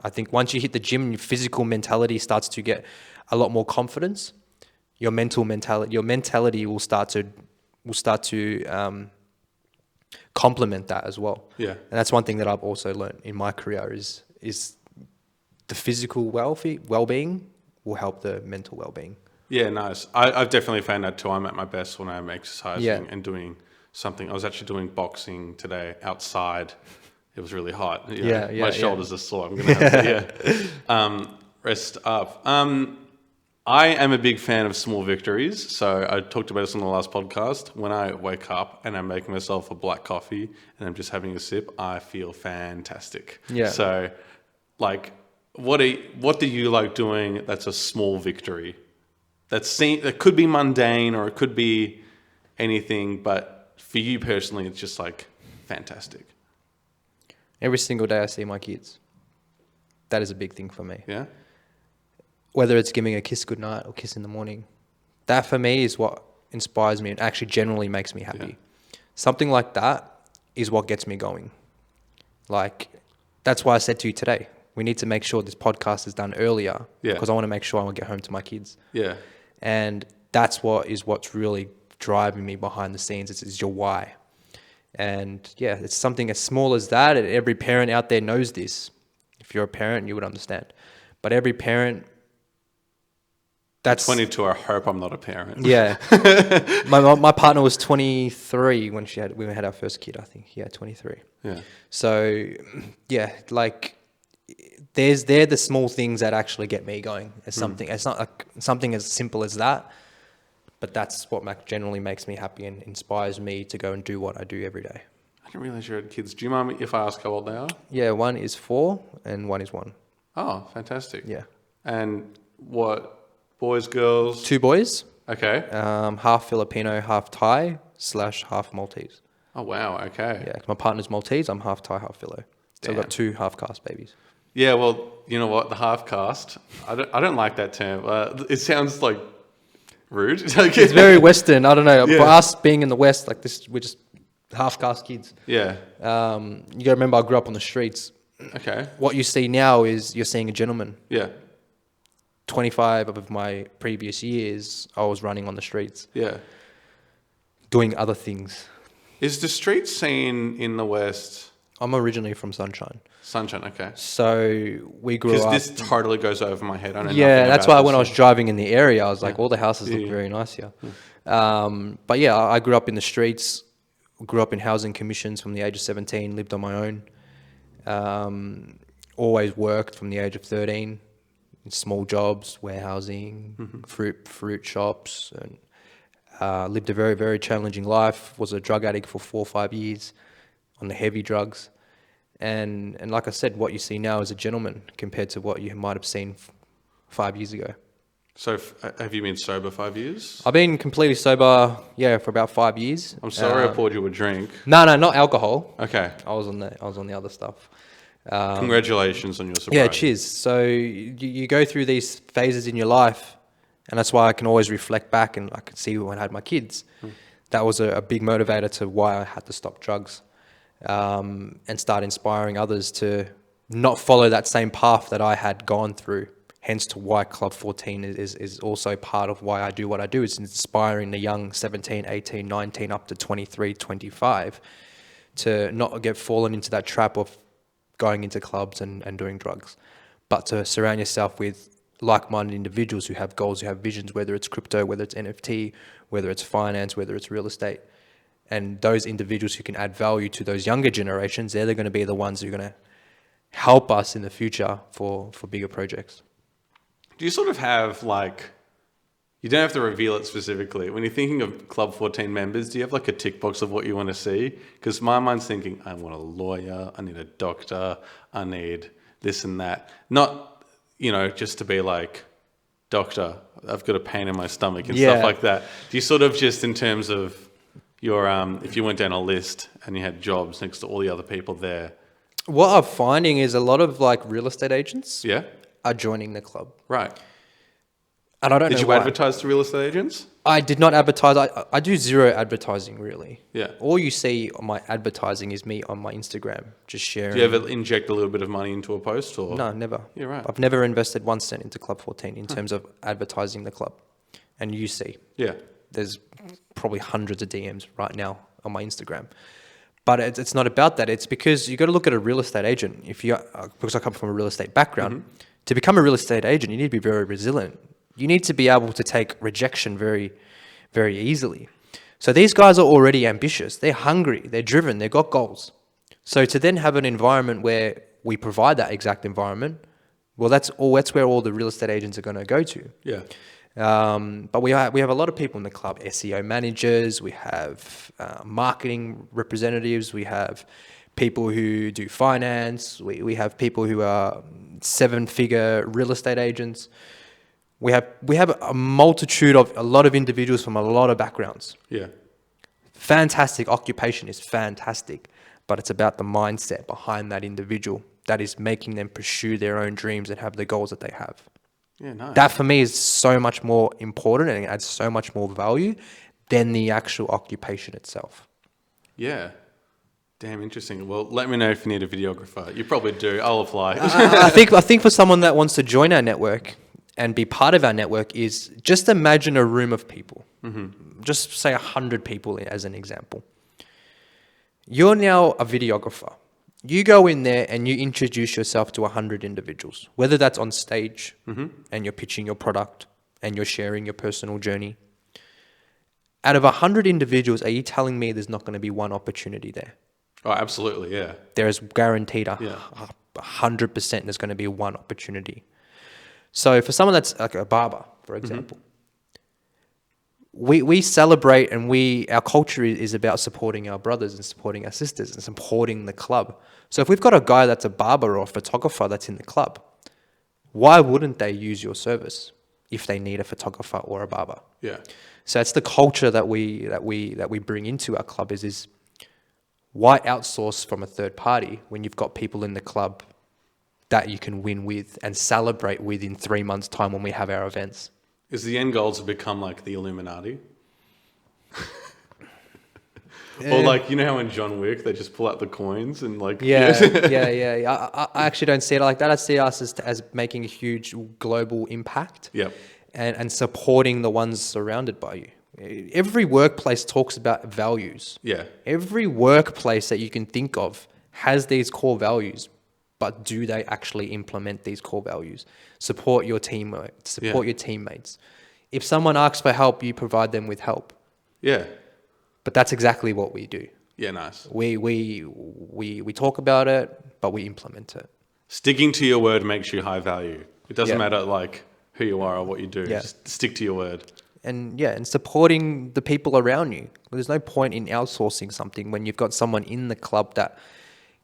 I think once you hit the gym, your physical mentality starts to get a lot more confidence. Your mentality will start to complement that as well. Yeah. And that's one thing that I've also learned in my career is the physical well-being will help the mental well-being. Yeah, nice. I've definitely found that too. I'm at my best when I'm exercising and doing something. I was actually doing boxing today outside. It was really hot. My shoulders are sore. I'm going to have to rest up. I am a big fan of small victories. So I talked about this on the last podcast. When I wake up and I'm making myself a black coffee and I'm just having a sip, I feel fantastic. Yeah. So, like, what do you like doing that's a small victory? That could be mundane or it could be anything, but for you personally, it's just like fantastic. Every single day I see my kids. That is a big thing for me. Yeah. Whether it's giving a kiss goodnight or kiss in the morning, that for me is what inspires me and actually generally makes me happy. Yeah. Something like that is what gets me going. Like, that's why I said to you today, we need to make sure this podcast is done earlier because I want to make sure I want to get home to my kids. Yeah. And that's what's really driving me behind the scenes. It's your why. And yeah, it's something as small as that. And every parent out there knows this. If you're a parent, you would understand. But every parent, that's 22. I hope I'm not a parent. Yeah. my partner was 23 when we had our first kid, I think. Yeah, 23. Yeah. So yeah, like they're the small things that actually get me going. It's something. It's not like something as simple as that, but that's what generally makes me happy and inspires me to go and do what I do every day. I didn't realize you had kids. Do you mind me if I ask how old they are? Yeah, one is 4 and one is 1. Oh, fantastic. Yeah. And what, boys, girls? 2 boys, Okay. half Filipino, half Thai / half Maltese. Oh, wow. Okay. Yeah, 'cause my partner's Maltese. I'm half Thai, half Filo. So I've got 2 half caste babies. Yeah, well, you know what? The half caste, I don't like that term. It sounds like rude. It's very Western. I don't know. Yeah. For us being in the West, like this, we're just half caste kids. Yeah. You got to remember, I grew up on the streets. Okay. What you see now is you're seeing a gentleman. Yeah. 25 of my previous years, I was running on the streets, Yeah. doing other things. Is the street scene in the West I'm originally from Sunshine. Sunshine? Okay. So we grew Because up. this totally goes over my head. I know Yeah, nothing that's about why this. when I was driving in the area, I was like, all the houses look Yeah. very nice here. But yeah, I grew up in the streets, grew up in housing commissions from the age of 17, lived on my own. Always worked from the age of 13 in small jobs, warehousing, fruit shops, and lived a very, very challenging life. Was a drug addict for 4 or 5 years on the heavy drugs. And like I said, what you see now is a gentleman compared to what you might have seen 5 years ago. So have you been sober 5 years? I've been completely sober, for about 5 years. I'm sorry I poured you a drink. No, not alcohol. Okay. I was on the other stuff. Congratulations on your sobriety. Yeah, cheers. So you go through these phases in your life, and that's why I can always reflect back, and I can see when I had my kids. That was a big motivator to why I had to stop drugs, and start inspiring others to not follow that same path that I had gone through. Hence to why Club 14 is also part of why I do what I do. It's inspiring the young 17, 18, 19 up to 23, 25 to not get fallen into that trap of going into clubs and doing drugs, but to surround yourself with like-minded individuals who have goals, who have visions, whether it's crypto, whether it's NFT, whether it's finance, whether it's real estate. And those individuals who can add value to those younger generations, they're going to be the ones who are going to help us in the future for bigger projects. Do you sort of have you don't have to reveal it specifically. When you're thinking of Club 14 members, do you have a tick box of what you want to see? Because my mind's thinking, I want a lawyer, I need a doctor, I need this and that. Not, just to be like, doctor, I've got a pain in my stomach and stuff like that. Do you sort of just in terms of your, if you went down a list and you had jobs next to all the other people there? What I'm finding is a lot of real estate agents are joining the club. Right. And I don't know Did you why. advertise to real estate agents? I did not advertise. I do zero advertising, really. Yeah. All you see on my advertising is me on my Instagram, just sharing. Do you ever inject a little bit of money into a post? Or? No, never. Yeah, right. I've never invested 1 cent into Club 14 in terms of advertising the club. And you see, Yeah. there's probably hundreds of DMs right now on my Instagram. But it's not about that. It's because you got to look at a real estate agent. Because I come from a real estate background, to become a real estate agent, you need to be very resilient. You need to be able to take rejection very, very easily. So these guys are already ambitious. They're hungry. They're driven. They've got goals. So to then have an environment where we provide that exact environment, well, that's where all the real estate agents are going to go to. Yeah. But we have a lot of people in the club, SEO managers, we have marketing representatives, we have people who do finance, we have people who are 7-figure real estate agents. We have a multitude of a lot of individuals from a lot of backgrounds. Yeah. Fantastic occupation is fantastic, but it's about the mindset behind that individual that is making them pursue their own dreams and have the goals that they have. Yeah, nice. That for me is so much more important and it adds so much more value than the actual occupation itself. Yeah. Damn interesting. Well, let me know if you need a videographer. You probably do. I'll apply. I think for someone that wants to join our network and be part of our network is just imagine a room of people. Just say 100 people as an example. You're now a videographer. You go in there and you introduce yourself to 100 individuals, whether that's on stage and you're pitching your product and you're sharing your personal journey. Out of 100 individuals, are you telling me there's not going to be one opportunity there? Oh, absolutely. Yeah. There is guaranteed a 100% there's going to be one opportunity. So for someone that's like a barber, for example, we celebrate, and our culture is about supporting our brothers and supporting our sisters and supporting the club. So if we've got a guy that's a barber or a photographer that's in the club, why wouldn't they use your service if they need a photographer or a barber? Yeah. So it's the culture that we bring into our club is why outsource from a third party when you've got people in the club that you can win with and celebrate with in 3 months' time when we have our events. Is the end goal to become like the Illuminati? Or like, you know how in John Wick they just pull out the coins and like... Yeah. I actually don't see it like that. I see us as making a huge global impact. Yep. And supporting the ones surrounded by you. Every workplace talks about values. Yeah. Every workplace that you can think of has these core values, but do they actually implement these core values? Support your teamwork, support your teammates. If someone asks for help, you provide them with help. Yeah. But that's exactly what we do. Yeah, nice. We talk about it, but we implement it. Sticking to your word makes you high value. It doesn't matter like who you are or what you do. Yeah. Just stick to your word. And supporting the people around you. There's no point in outsourcing something when you've got someone in the club that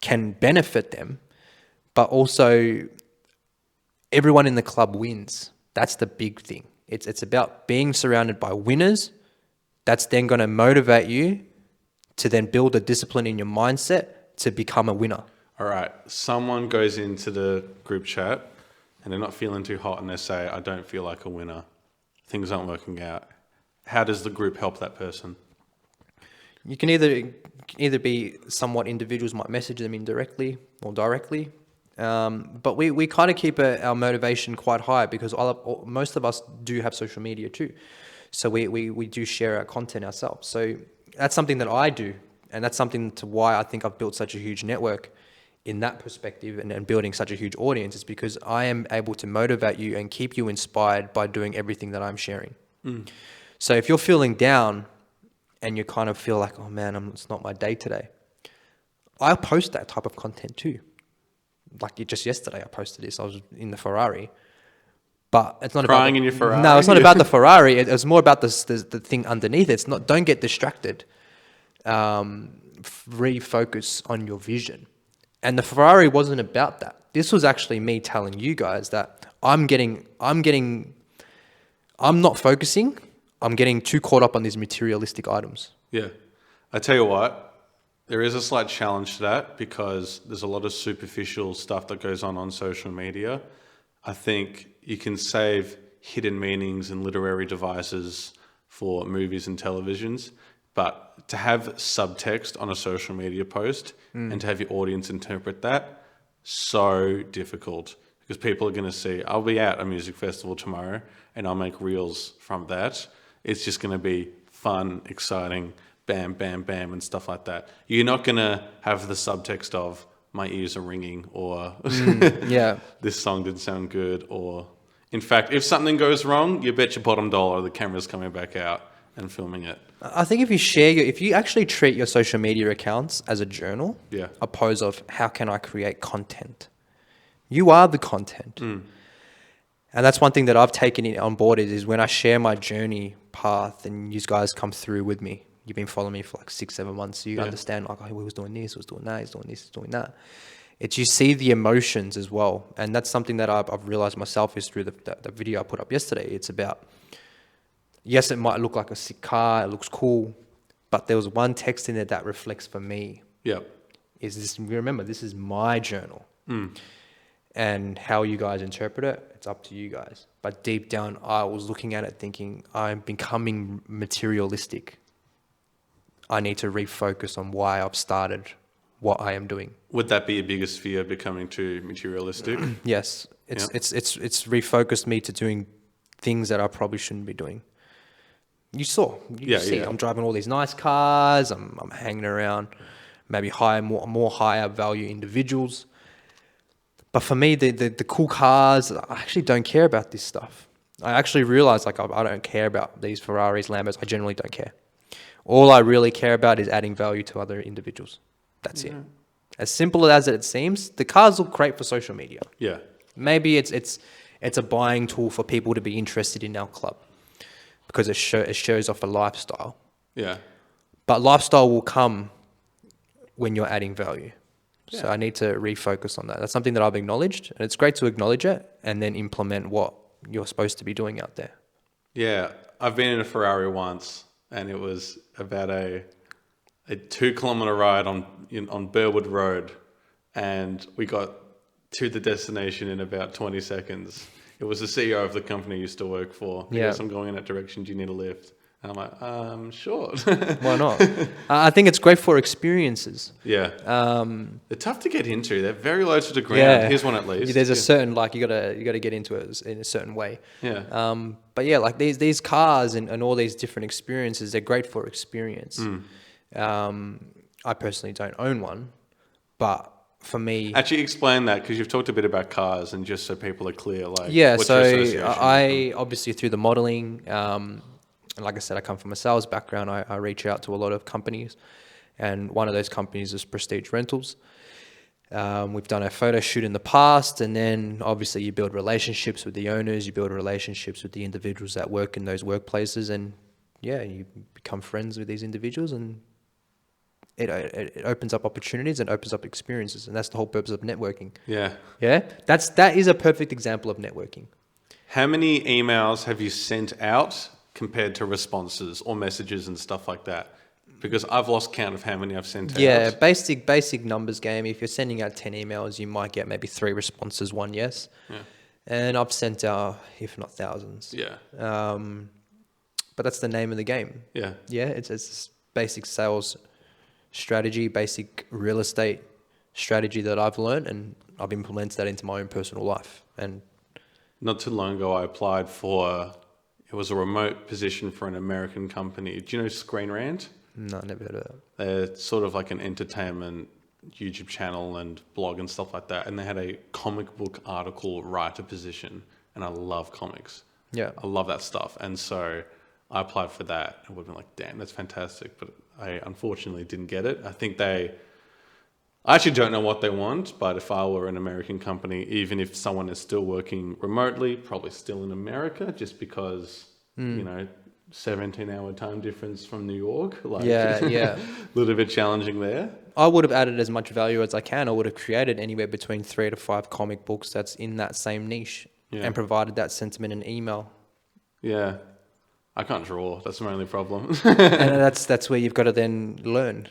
can benefit them, but also everyone in the club wins. That's the big thing. It's about being surrounded by winners. That's then going to motivate you to then build a discipline in your mindset to become a winner. All right. Someone goes into the group chat and they're not feeling too hot and they say, I don't feel like a winner. Things aren't working out. How does the group help that person? You can either be somewhat individuals might message them indirectly or directly. But we kind of keep our motivation quite high because most of us do have social media too. So we do share our content ourselves. So that's something that I do. And that's something to why I think I've built such a huge network in that perspective and building such a huge audience is because I am able to motivate you and keep you inspired by doing everything that I'm sharing. So if you're feeling down and you kind of feel like, oh man, it's not my day today, I post that type of content too. Like just yesterday, I posted this. I was in the Ferrari, but it's not crying in your Ferrari. No, it's not about the Ferrari. It was more about the thing underneath. It's not. Don't get distracted. Refocus on your vision. And the Ferrari wasn't about that. This was actually me telling you guys that I'm not focusing. I'm getting too caught up on these materialistic items. Yeah. I tell you what, there is a slight challenge to that because there's a lot of superficial stuff that goes on social media. I think you can save hidden meanings and literary devices for movies and televisions, but to have subtext on a social media post and to have your audience interpret that, so difficult because people are going to see, I'll be at a music festival tomorrow and I'll make reels from that. It's just going to be fun, exciting, bam, bam, bam, and stuff like that. You're not going to have the subtext of my ears are ringing or this song didn't sound good. Or in fact, if something goes wrong, you bet your bottom dollar the camera's coming back out and filming it. I think if you actually treat your social media accounts as a journal, opposed of how can I create content? You are the content. And that's one thing that I've taken on board is when I share my journey path and you guys come through with me. You've been following me for like 6-7 months. So you understand like, oh, he was doing this, he was doing that, he's doing this, he's doing that. It's you see the emotions as well. And that's something that I've realized myself is through the video I put up yesterday. It's about, yes, it might look like a sick car, it looks cool, but there was one text in there that reflects for me. Remember, this is my journal. And how you guys interpret it, it's up to you guys. But deep down, I was looking at it thinking, I'm becoming materialistic. I need to refocus on why I've started what I am doing. Would that be your biggest fear, becoming too materialistic? Yes. It's refocused me to doing things that I probably shouldn't be doing. You see, I'm driving all these nice cars, I'm hanging around maybe more higher value individuals. But for me, the cool cars, I actually don't care about this stuff. I actually realize like I don't care about these Ferraris, Lambos. I generally don't care. All I really care about is adding value to other individuals. That's it. As simple as it seems, the cars look great for social media. Yeah. Maybe it's a buying tool for people to be interested in our club because it shows off a lifestyle. Yeah. But lifestyle will come when you're adding value. Yeah. So I need to refocus on that. That's something that I've acknowledged, and it's great to acknowledge it and then implement what you're supposed to be doing out there. Yeah. I've been in a Ferrari once, and it was about a 2-kilometer ride on Burwood Road, and we got to the destination in about 20 seconds. It was the CEO of the company I used to work for. Yeah. Yes, I'm going in that direction. Do you need a lift? And I'm like, sure. Why not? I think it's great for experiences. Yeah. They're tough to get into. They're very low to the ground. Yeah. Here's one at least. There's a certain, like, you gotta get into it in a certain way. Yeah. But yeah, like these cars and all these different experiences, they're great for experience. I personally don't own one, but for me, Actually, explain that, because you've talked a bit about cars, and just so people are clear, like, yeah. what's So your association with them? I obviously through the modeling, and like I said, I come from a sales background. I reach out to a lot of companies, and one of those companies is Prestige Rentals. We've done a photo shoot in the past, and then obviously you build relationships with the owners, you build relationships with the individuals that work in those workplaces, and yeah, you become friends with these individuals, and it opens up opportunities and opens up experiences, and that's the whole purpose of networking. Yeah. Yeah, that is a perfect example of networking. How many emails have you sent out compared to responses or messages and stuff like that? Because I've lost count of how many I've sent out. Yeah, basic numbers game. If you're sending out 10 emails, you might get maybe 3 responses, 1 yes. Yeah. And I've sent out, if not thousands. Yeah. But that's the name of the game. Yeah. Yeah, it's basic sales strategy, basic real estate strategy that I've learned, and I've implemented that into my own personal life. And Not too long ago, I applied for, it was a remote position for an American company. Do you know Screen Rant? no, I never heard of that. They're sort of like an entertainment YouTube channel and blog and stuff like that. And they had a comic book article writer position. And I love comics. Yeah. I love that stuff. And so I applied for that and would have been like, damn, that's fantastic. But I unfortunately didn't get it. I actually don't know what they want, but if I were an American company, even if someone is still working remotely, probably still in America, just because, 17-hour time difference from New York. Like, Yeah. a little bit challenging there. I would have added as much value as I can. I would have created anywhere between 3 to 5 comic books that's in that same niche and provided that sentiment in email. Yeah. I can't draw. That's my only problem. And that's where you've got to then learn.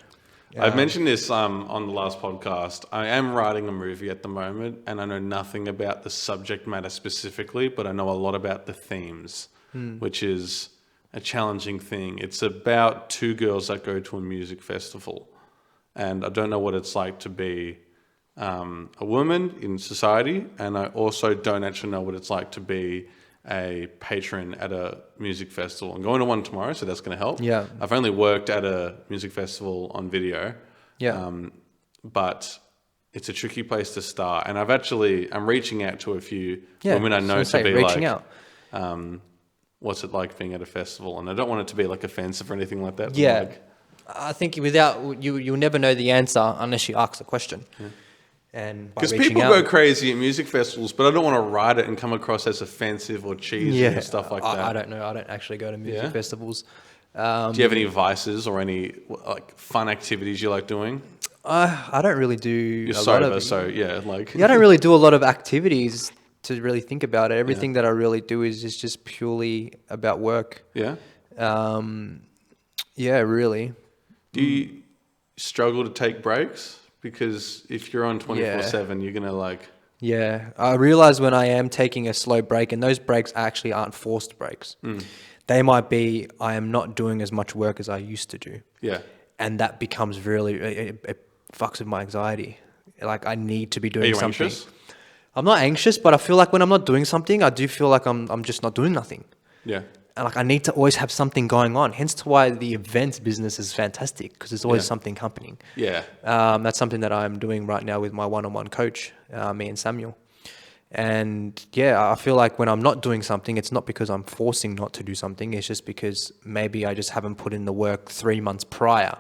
I've mentioned this on the last podcast. I am writing a movie at the moment, and I know nothing about the subject matter specifically, but I know a lot about the themes, which is a challenging thing. It's about 2 girls that go to a music festival, and I don't know what it's like to be a woman in society, and I also don't actually know what it's like to be a patron at a music festival. I'm going to one tomorrow, so that's going to help. Yeah. I've only worked at a music festival on video. Yeah. But it's a tricky place to start. And I'm reaching out to a few women I know to be reaching like, out. what's it like being at a festival? And I don't want it to be like offensive or anything like that. Yeah. Like, I think you'll never know the answer unless you ask the question. Yeah. And because people go crazy at music festivals, but I don't want to write it and come across as offensive or cheesy and stuff like that. I don't know. I don't actually go to music festivals. Do you have any vices or any like fun activities you like doing? I don't really do. You're sober, so yeah, like I don't really do a lot of activities to really think about it. Everything that I really do is just purely about work. Yeah. Yeah, really. Do you struggle to take breaks? Because if you're on 24/7, you're gonna like. Yeah, I realize when I am taking a slow break, and those breaks actually aren't forced breaks. They might be, I am not doing as much work as I used to do. Yeah. And that becomes really, it fucks with my anxiety. Like I need to be doing something. Are you anxious? I'm not anxious, but I feel like when I'm not doing something, I do feel like I'm just not doing nothing. Yeah. And like I need to always have something going on. Hence to why the events business is fantastic, because there's always something happening. Yeah. That's something that I'm doing right now with my one-on-one coach, me and Samuel. And yeah, I feel like when I'm not doing something, it's not because I'm forcing not to do something. It's just because maybe I just haven't put in the work 3 months prior.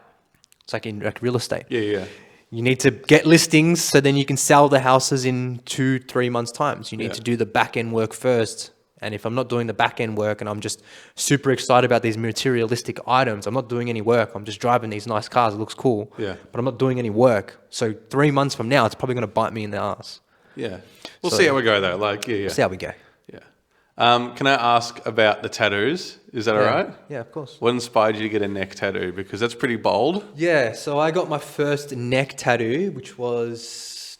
It's like in real estate. Yeah. You need to get listings so then you can sell the houses in 2-3 months' time. So you need Yeah. to do the back end work first. And if I'm not doing the back end work and I'm just super excited about these materialistic items, I'm not doing any work. I'm just driving these nice cars. It looks cool. Yeah. But I'm not doing any work. So 3 months from now, it's probably going to bite me in the ass. Yeah. We'll So- see how we go though. Like, yeah. See how we go. Yeah. Can I ask about the tattoos? Is that all right? Yeah, of course. What inspired you to get a neck tattoo? Because that's pretty bold. Yeah, so I got my first neck tattoo, which was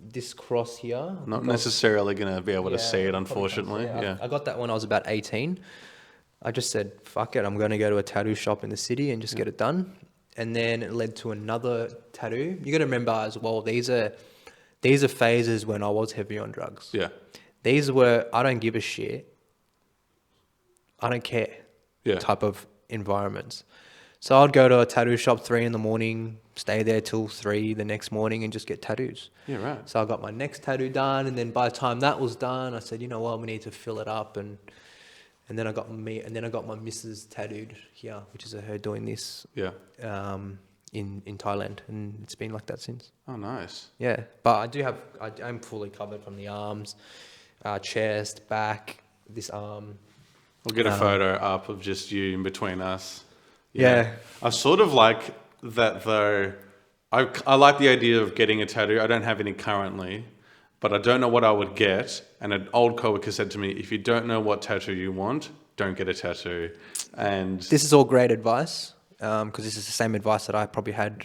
this cross here. Not necessarily going to be able to Yeah, see it, probably can't unfortunately. see it. Yeah. I got that when I was about 18. I just said, fuck it, I'm going to go to a tattoo shop in the city and just get it done. And then it led to another tattoo. You got to remember as well, these are phases when I was heavy on drugs. Yeah. These were, I don't give a shit. I don't care Yeah. type of environments. So I'd go to a tattoo shop 3 a.m, stay there till 3 the next morning and just get tattoos. Yeah, right. So I got my next tattoo done, and then by the time that was done, I said, you know what, we need to fill it up, and then I got my missus tattooed here, which is her doing this Yeah. in Thailand, and it's been like that since. Oh, nice. Yeah, but I'm fully covered from the arms, chest, back, this arm. We'll get a photo up of just you in between us. Yeah. I sort of like that though. I like the idea of getting a tattoo. I don't have any currently, but I don't know what I would get. And an old coworker said to me, if you don't know what tattoo you want, don't get a tattoo. And This is all great advice, because this is the same advice that I probably had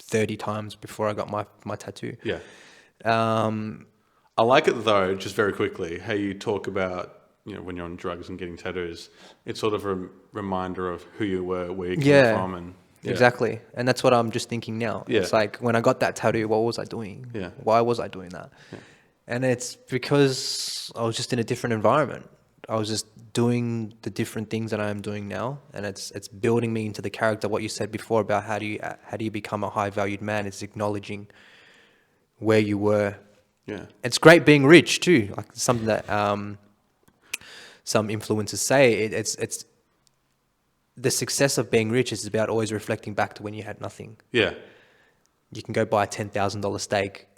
30 times before I got my tattoo. yeah. Um, I like it though, just very quickly, how you talk about, when you're on drugs and getting tattoos, it's sort of a reminder of who you were, where you came from. And exactly. And that's what I'm just thinking now. Yeah. It's like, when I got that tattoo, what was I doing? Yeah. Why was I doing that? Yeah. And it's because I was just in a different environment. I was just doing the different things that I am doing now, and it's building me into the character. What you said before about how do you become a high valued man, it's acknowledging where you were. Yeah. It's great being rich too. Like something that some influencers say. It's the success of being rich is about always reflecting back to when you had nothing. Yeah. You can go buy a $10,000 steak,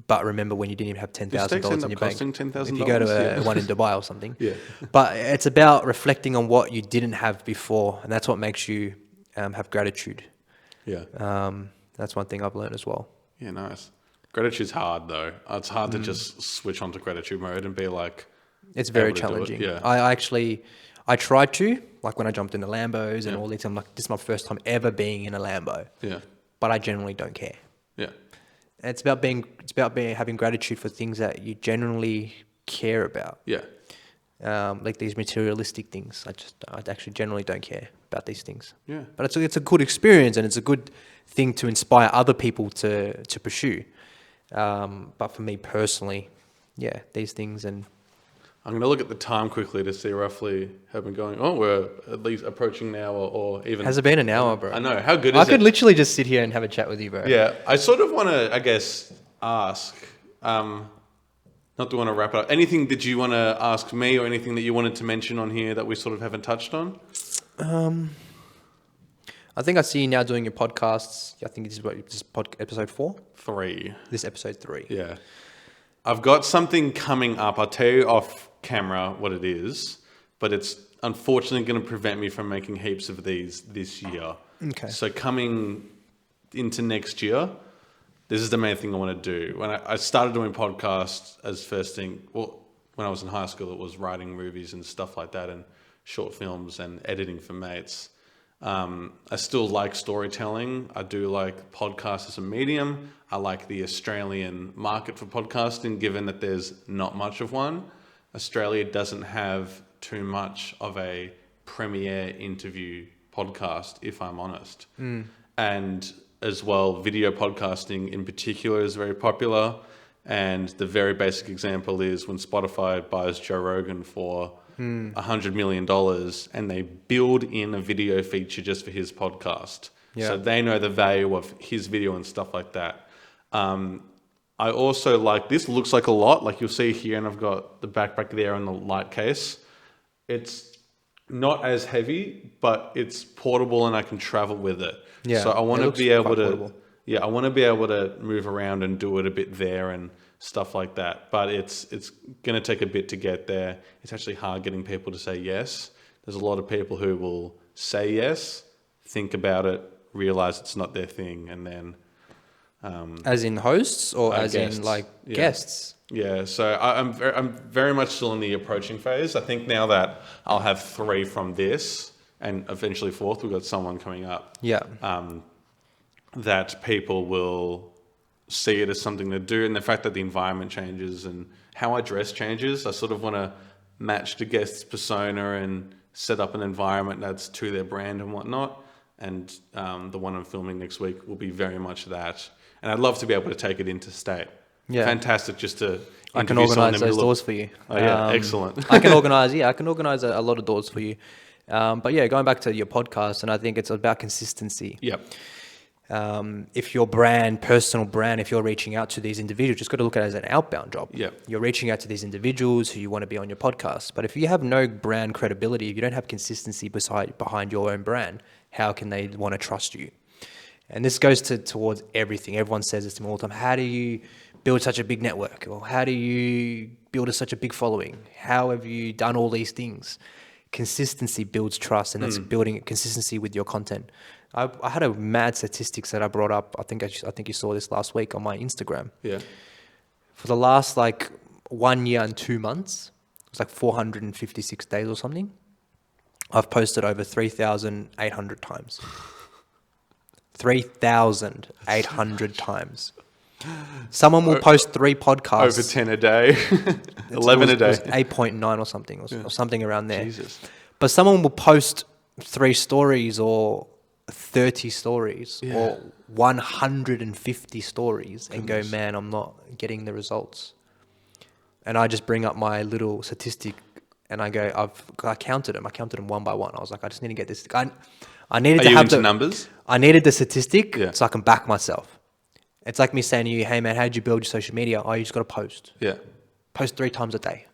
but remember when you didn't even have $10,000 in your bank. $10,000? If you go to one in Dubai or something. Yeah. But it's about reflecting on what you didn't have before, and that's what makes you have gratitude. Yeah. That's one thing I've learned as well. Yeah, nice. Gratitude's hard though. It's hard to just switch onto gratitude mode and be like, It's very able to do it, challenging. yeah. I tried to, like when I jumped into Lambos and all these, I'm like, this is my first time ever being in a Lambo. yeah, But I generally don't care. yeah, And it's about having gratitude for things that you generally care about. yeah, Like these materialistic things. I actually generally don't care about these things. yeah, But it's a good experience, and it's a good thing to inspire other people to pursue. But for me personally, yeah, these things. And I'm going to look at the time quickly to see roughly how we're going. Oh, we're at least approaching an hour or even... has it been an hour, bro? I know. How good I is it? could literally just sit here and have a chat with you, bro. Yeah. I sort of want to, I guess, ask, not to want to wrap it up. Anything that you want to ask me or anything that you wanted to mention on here that we sort of haven't touched on? I think I see you now doing your podcasts. I think this is episode 4? 3. This episode 3. Yeah. I've got something coming up. I'll tell you off camera what it is, but it's unfortunately going to prevent me from making heaps of these this year. Okay. So coming into next year, this is the main thing I want to do. When I started doing podcasts as first thing, well, when I was in high school, it was writing movies and stuff like that and short films and editing for mates. I still like storytelling. I do like podcasts as a medium. I like the Australian market for podcasting, given that there's not much of one. Australia doesn't have too much of a premiere interview podcast, if I'm honest. And as well, video podcasting in particular is very popular. And the very basic example is when Spotify buys Joe Rogan for $100 million and they build in a video feature just for his podcast. Yeah. So they know the value of his video and stuff like that. I also like, this looks like a lot, like you'll see here, and I've got the backpack there and the light case. It's not as heavy, but it's portable and I can travel with it. Yeah, So I want it to looks be able quite to portable. Yeah, I want to be able to move around and do it a bit there and stuff like that. But it's going to take a bit to get there. It's actually hard getting people to say yes. There's a lot of people who will say yes, think about it, realize it's not their thing, and then As in hosts or as guests. in like Yeah. guests? Yeah, so I'm very much still in the approaching phase. I think now that I'll have 3 from this and eventually 4th, we've got someone coming up. Yeah. That people will see it as something to do, and the fact that the environment changes and how I dress changes. I sort of want to match the guest's persona and set up an environment that's to their brand and whatnot. And the one I'm filming next week will be very much that. And I'd love to be able to take it interstate. Yeah. Fantastic, just to I can interview someone organise in the those middle doors for you. Oh yeah, excellent. I can organise a lot of doors for you. But yeah, going back to your podcast, and I think it's about consistency. Yep. If your personal brand, if you're reaching out to these individuals, just got to look at it as an outbound job. Yep. You're reaching out to these individuals who you want to be on your podcast. But if you have no brand credibility, if you don't have consistency behind your own brand, how can they want to trust you? And this goes towards everything. Everyone says this to me all the time. How do you build such a big network? Or how do you build such a big following? How have you done all these things? Consistency builds trust, and that's building consistency with your content. I had a mad statistics that I brought up. I think you saw this last week on my Instagram. Yeah. For the last 1 year and 2 months, it was 456 days or something. I've posted over 3,800 times. 3,800 times. Someone will post 3 podcasts. Over 10 a day, 11 a day. It was 8.9 or something, or something around there. Jesus. But someone will post 3 stories or 30 stories or 150 stories and go, man, I'm not getting the results. And I just bring up my little statistic and I go, I counted them. I counted them one by one. I was like, I just need to get this. I needed to have the numbers. I needed the statistic Yeah. so I can back myself. It's like me saying to you, hey man, how did you build your social media? Oh, you just got to post. Yeah. Post 3 times a day.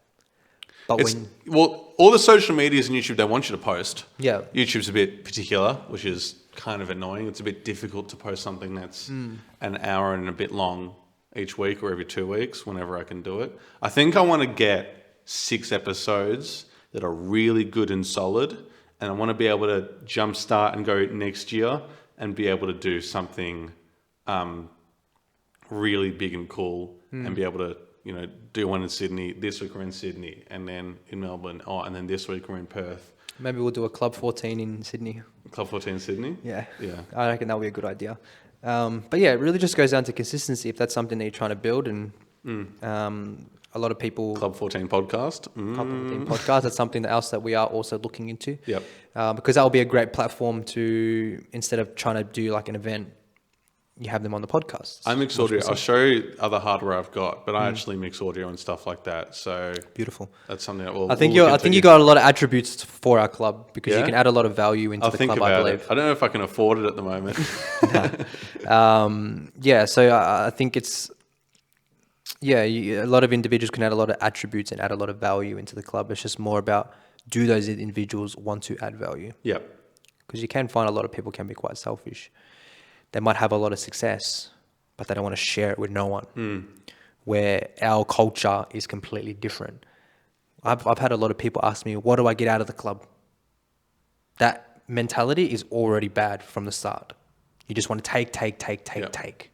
But Well, all the social medias and YouTube, they want you to post. Yeah. YouTube's a bit particular, which is kind of annoying. It's a bit difficult to post something that's an hour and a bit long each week or every 2 weeks, whenever I can do it. I think I want to get 6 episodes that are really good and solid, and I want to be able to jumpstart and go next year and be able to do something really big and cool and be able to, do one in Sydney. This week we're in Sydney, and then in Melbourne. And then this week we're in Perth. maybe we'll do a Club 14 in Sydney. Club 14 in Sydney? Yeah. Yeah. I reckon that'll be a good idea. But yeah, it really just goes down to consistency if that's something that you're trying to build. And a lot of people... Club 14 podcast. Club 14 podcast, that's something else that we are also looking into. Yep. Because that will be a great platform to, instead of trying to do an event, you have them on the podcast. I mix audio. I'll show you other hardware I've got, but I actually mix audio and stuff like that. So beautiful. That's something that we'll. I think you got a lot of attributes for our club because you Yeah? can add a lot of value into I'll the think club. about I believe. it. I don't know if I can afford it at the moment. Yeah, so I think it's a lot of individuals can add a lot of attributes and add a lot of value into the club. It's just more about, do those individuals want to add value? Yep. Because you can find a lot of people can be quite selfish. They might have a lot of success, but they don't want to share it with no one. Where our culture is completely different. I've had a lot of people ask me, what do I get out of the club? That mentality is already bad from the start. You just want to take.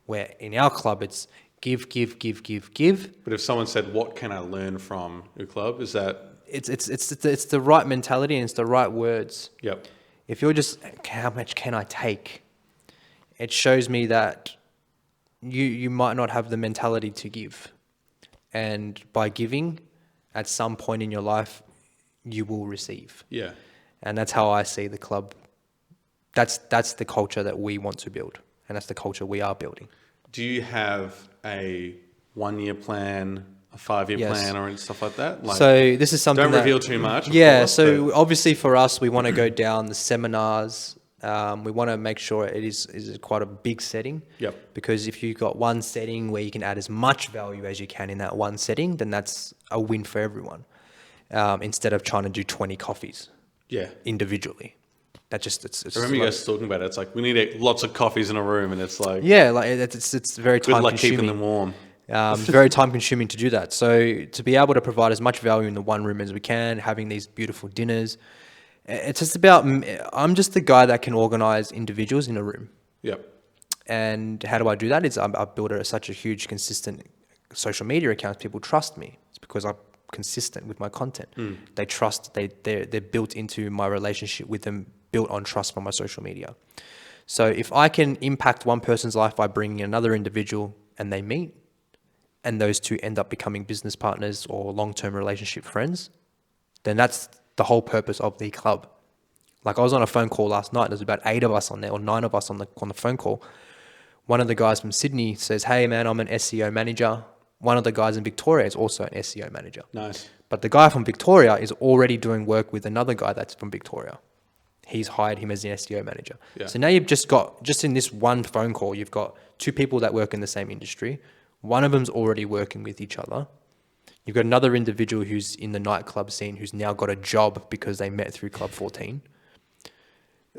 Where in our club, it's give. But if someone said, "What can I learn from your club?" Is that? It's the right mentality and it's the right words. Yep. If you're just, how much can I take? It shows me that you might not have the mentality to give. And by giving, at some point in your life, you will receive. Yeah. And that's how I see the club. That's the culture that we want to build. And that's the culture we are building. Do you have a 1-year plan, a 5-year Yes. plan, or stuff like that? So this is something Don't that, reveal too much. Of Yeah, course, so but- obviously for us, we want to go down the seminars. We want to make sure it is quite a big setting. Yep. Because if you've got one setting where you can add as much value as you can in that one setting, then that's a win for everyone. Instead of trying to do 20 coffees Yeah. individually. it's I remember you guys talking about it. It's like we need lots of coffees in a room, and it's like yeah, like it's very good time luck keeping consuming. them warm. It's very time consuming to do that. So to be able to provide as much value in the one room as we can, having these beautiful dinners, it's just about, I'm just the guy that can organize individuals in a room. Yep. And how do I do that? I've built such a huge, consistent social media accounts. People trust me. It's because I'm consistent with my content. They trust, they're built into my relationship with them, built on trust from my social media. So if I can impact one person's life by bringing another individual and they meet, and those two end up becoming business partners or long-term relationship friends, then that's the whole purpose of the club. Like I was on a phone call last night. There's about 8 of us on there, or 9 of us on the phone call. One of the guys from Sydney says, "Hey man, I'm an SEO manager." One of the guys in Victoria is also an SEO manager. Nice. But the guy from Victoria is already doing work with another guy that's from Victoria. He's hired him as an SEO manager. Yeah. So now you've just in this one phone call, you've got 2 people that work in the same industry. One of them's already working with each other. You've got another individual who's in the nightclub scene who's now got a job because they met through Club 14.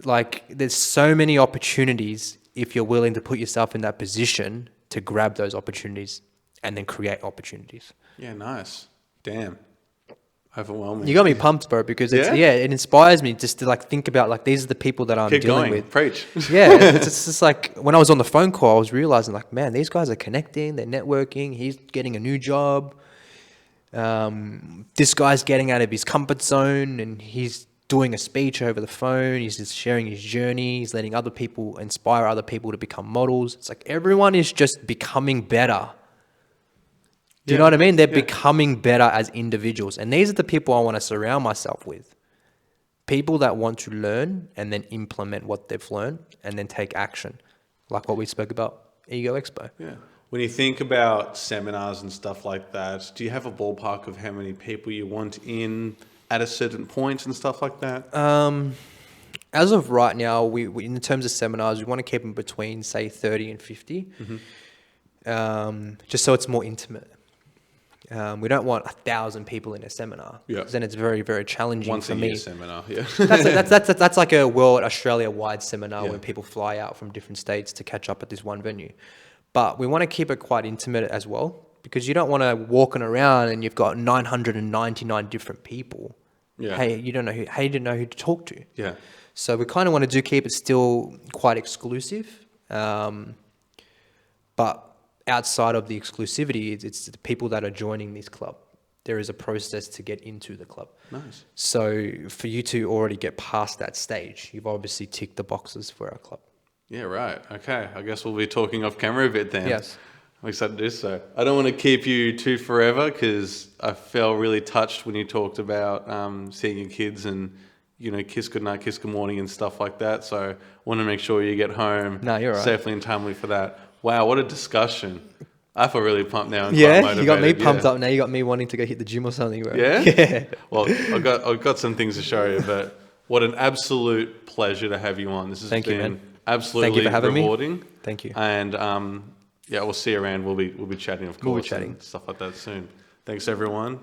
Like there's so many opportunities if you're willing to put yourself in that position to grab those opportunities and then create opportunities. Yeah, nice. Damn. Overwhelming. You got me pumped, bro, because it inspires me just to like think about like these are the people that I'm dealing with. Preach. Yeah, it's just like when I was on the phone call, I was realizing like, man, these guys are connecting, they're networking. He's getting a new job. This guy's getting out of his comfort zone and he's doing a speech over the phone. He's just sharing his journey. He's letting other people inspire other people to become models. It's like everyone is just becoming better. Do you know what I mean? They're becoming better as individuals. And these are the people I want to surround myself with. People that want to learn and then implement what they've learned and then take action. Like what we spoke about, Ego Expo. Yeah. When you think about seminars and stuff like that, do you have a ballpark of how many people you want in at a certain point and stuff like that? As of right now, we in terms of seminars, we want to keep them between, say, 30 and 50. Just so it's more intimate. We don't want 1,000 people in a seminar. Yeah. Then it's very, very challenging Once for a me. year seminar, yeah. That's like a world Australia-wide seminar Yeah. where people fly out from different states to catch up at this one venue. But we want to keep it quite intimate as well, because you don't want to walking around and you've got 999 different people. Yeah. Hey, you don't know who to talk to. Yeah. So we kind of want to keep it still quite exclusive. But outside of the exclusivity, it's the people that are joining this club. There is a process to get into the club. Nice. So for you to already get past that stage, you've obviously ticked the boxes for our club. Yeah, right. Okay. I guess we'll be talking off camera a bit then. Yes. I'm excited to do so. I don't want to keep you too forever because I felt really touched when you talked about seeing your kids and, you know, kiss goodnight, kiss good morning and stuff like that. So I want to make sure you get home You're right. safely and timely for that. Wow, what a discussion. I feel really pumped now and quite Yeah, motivated. you got me pumped up now. You got me wanting to go hit the gym or something, bro. Yeah? Yeah. Well, I've got some things to show you, but what an absolute pleasure to have you on. This has Thank you, been man. absolutely Thank you for having rewarding. me. Thank you. And yeah, we'll see you around. We'll be chatting, of course. We'll be chatting. And stuff like that soon. Thanks, everyone.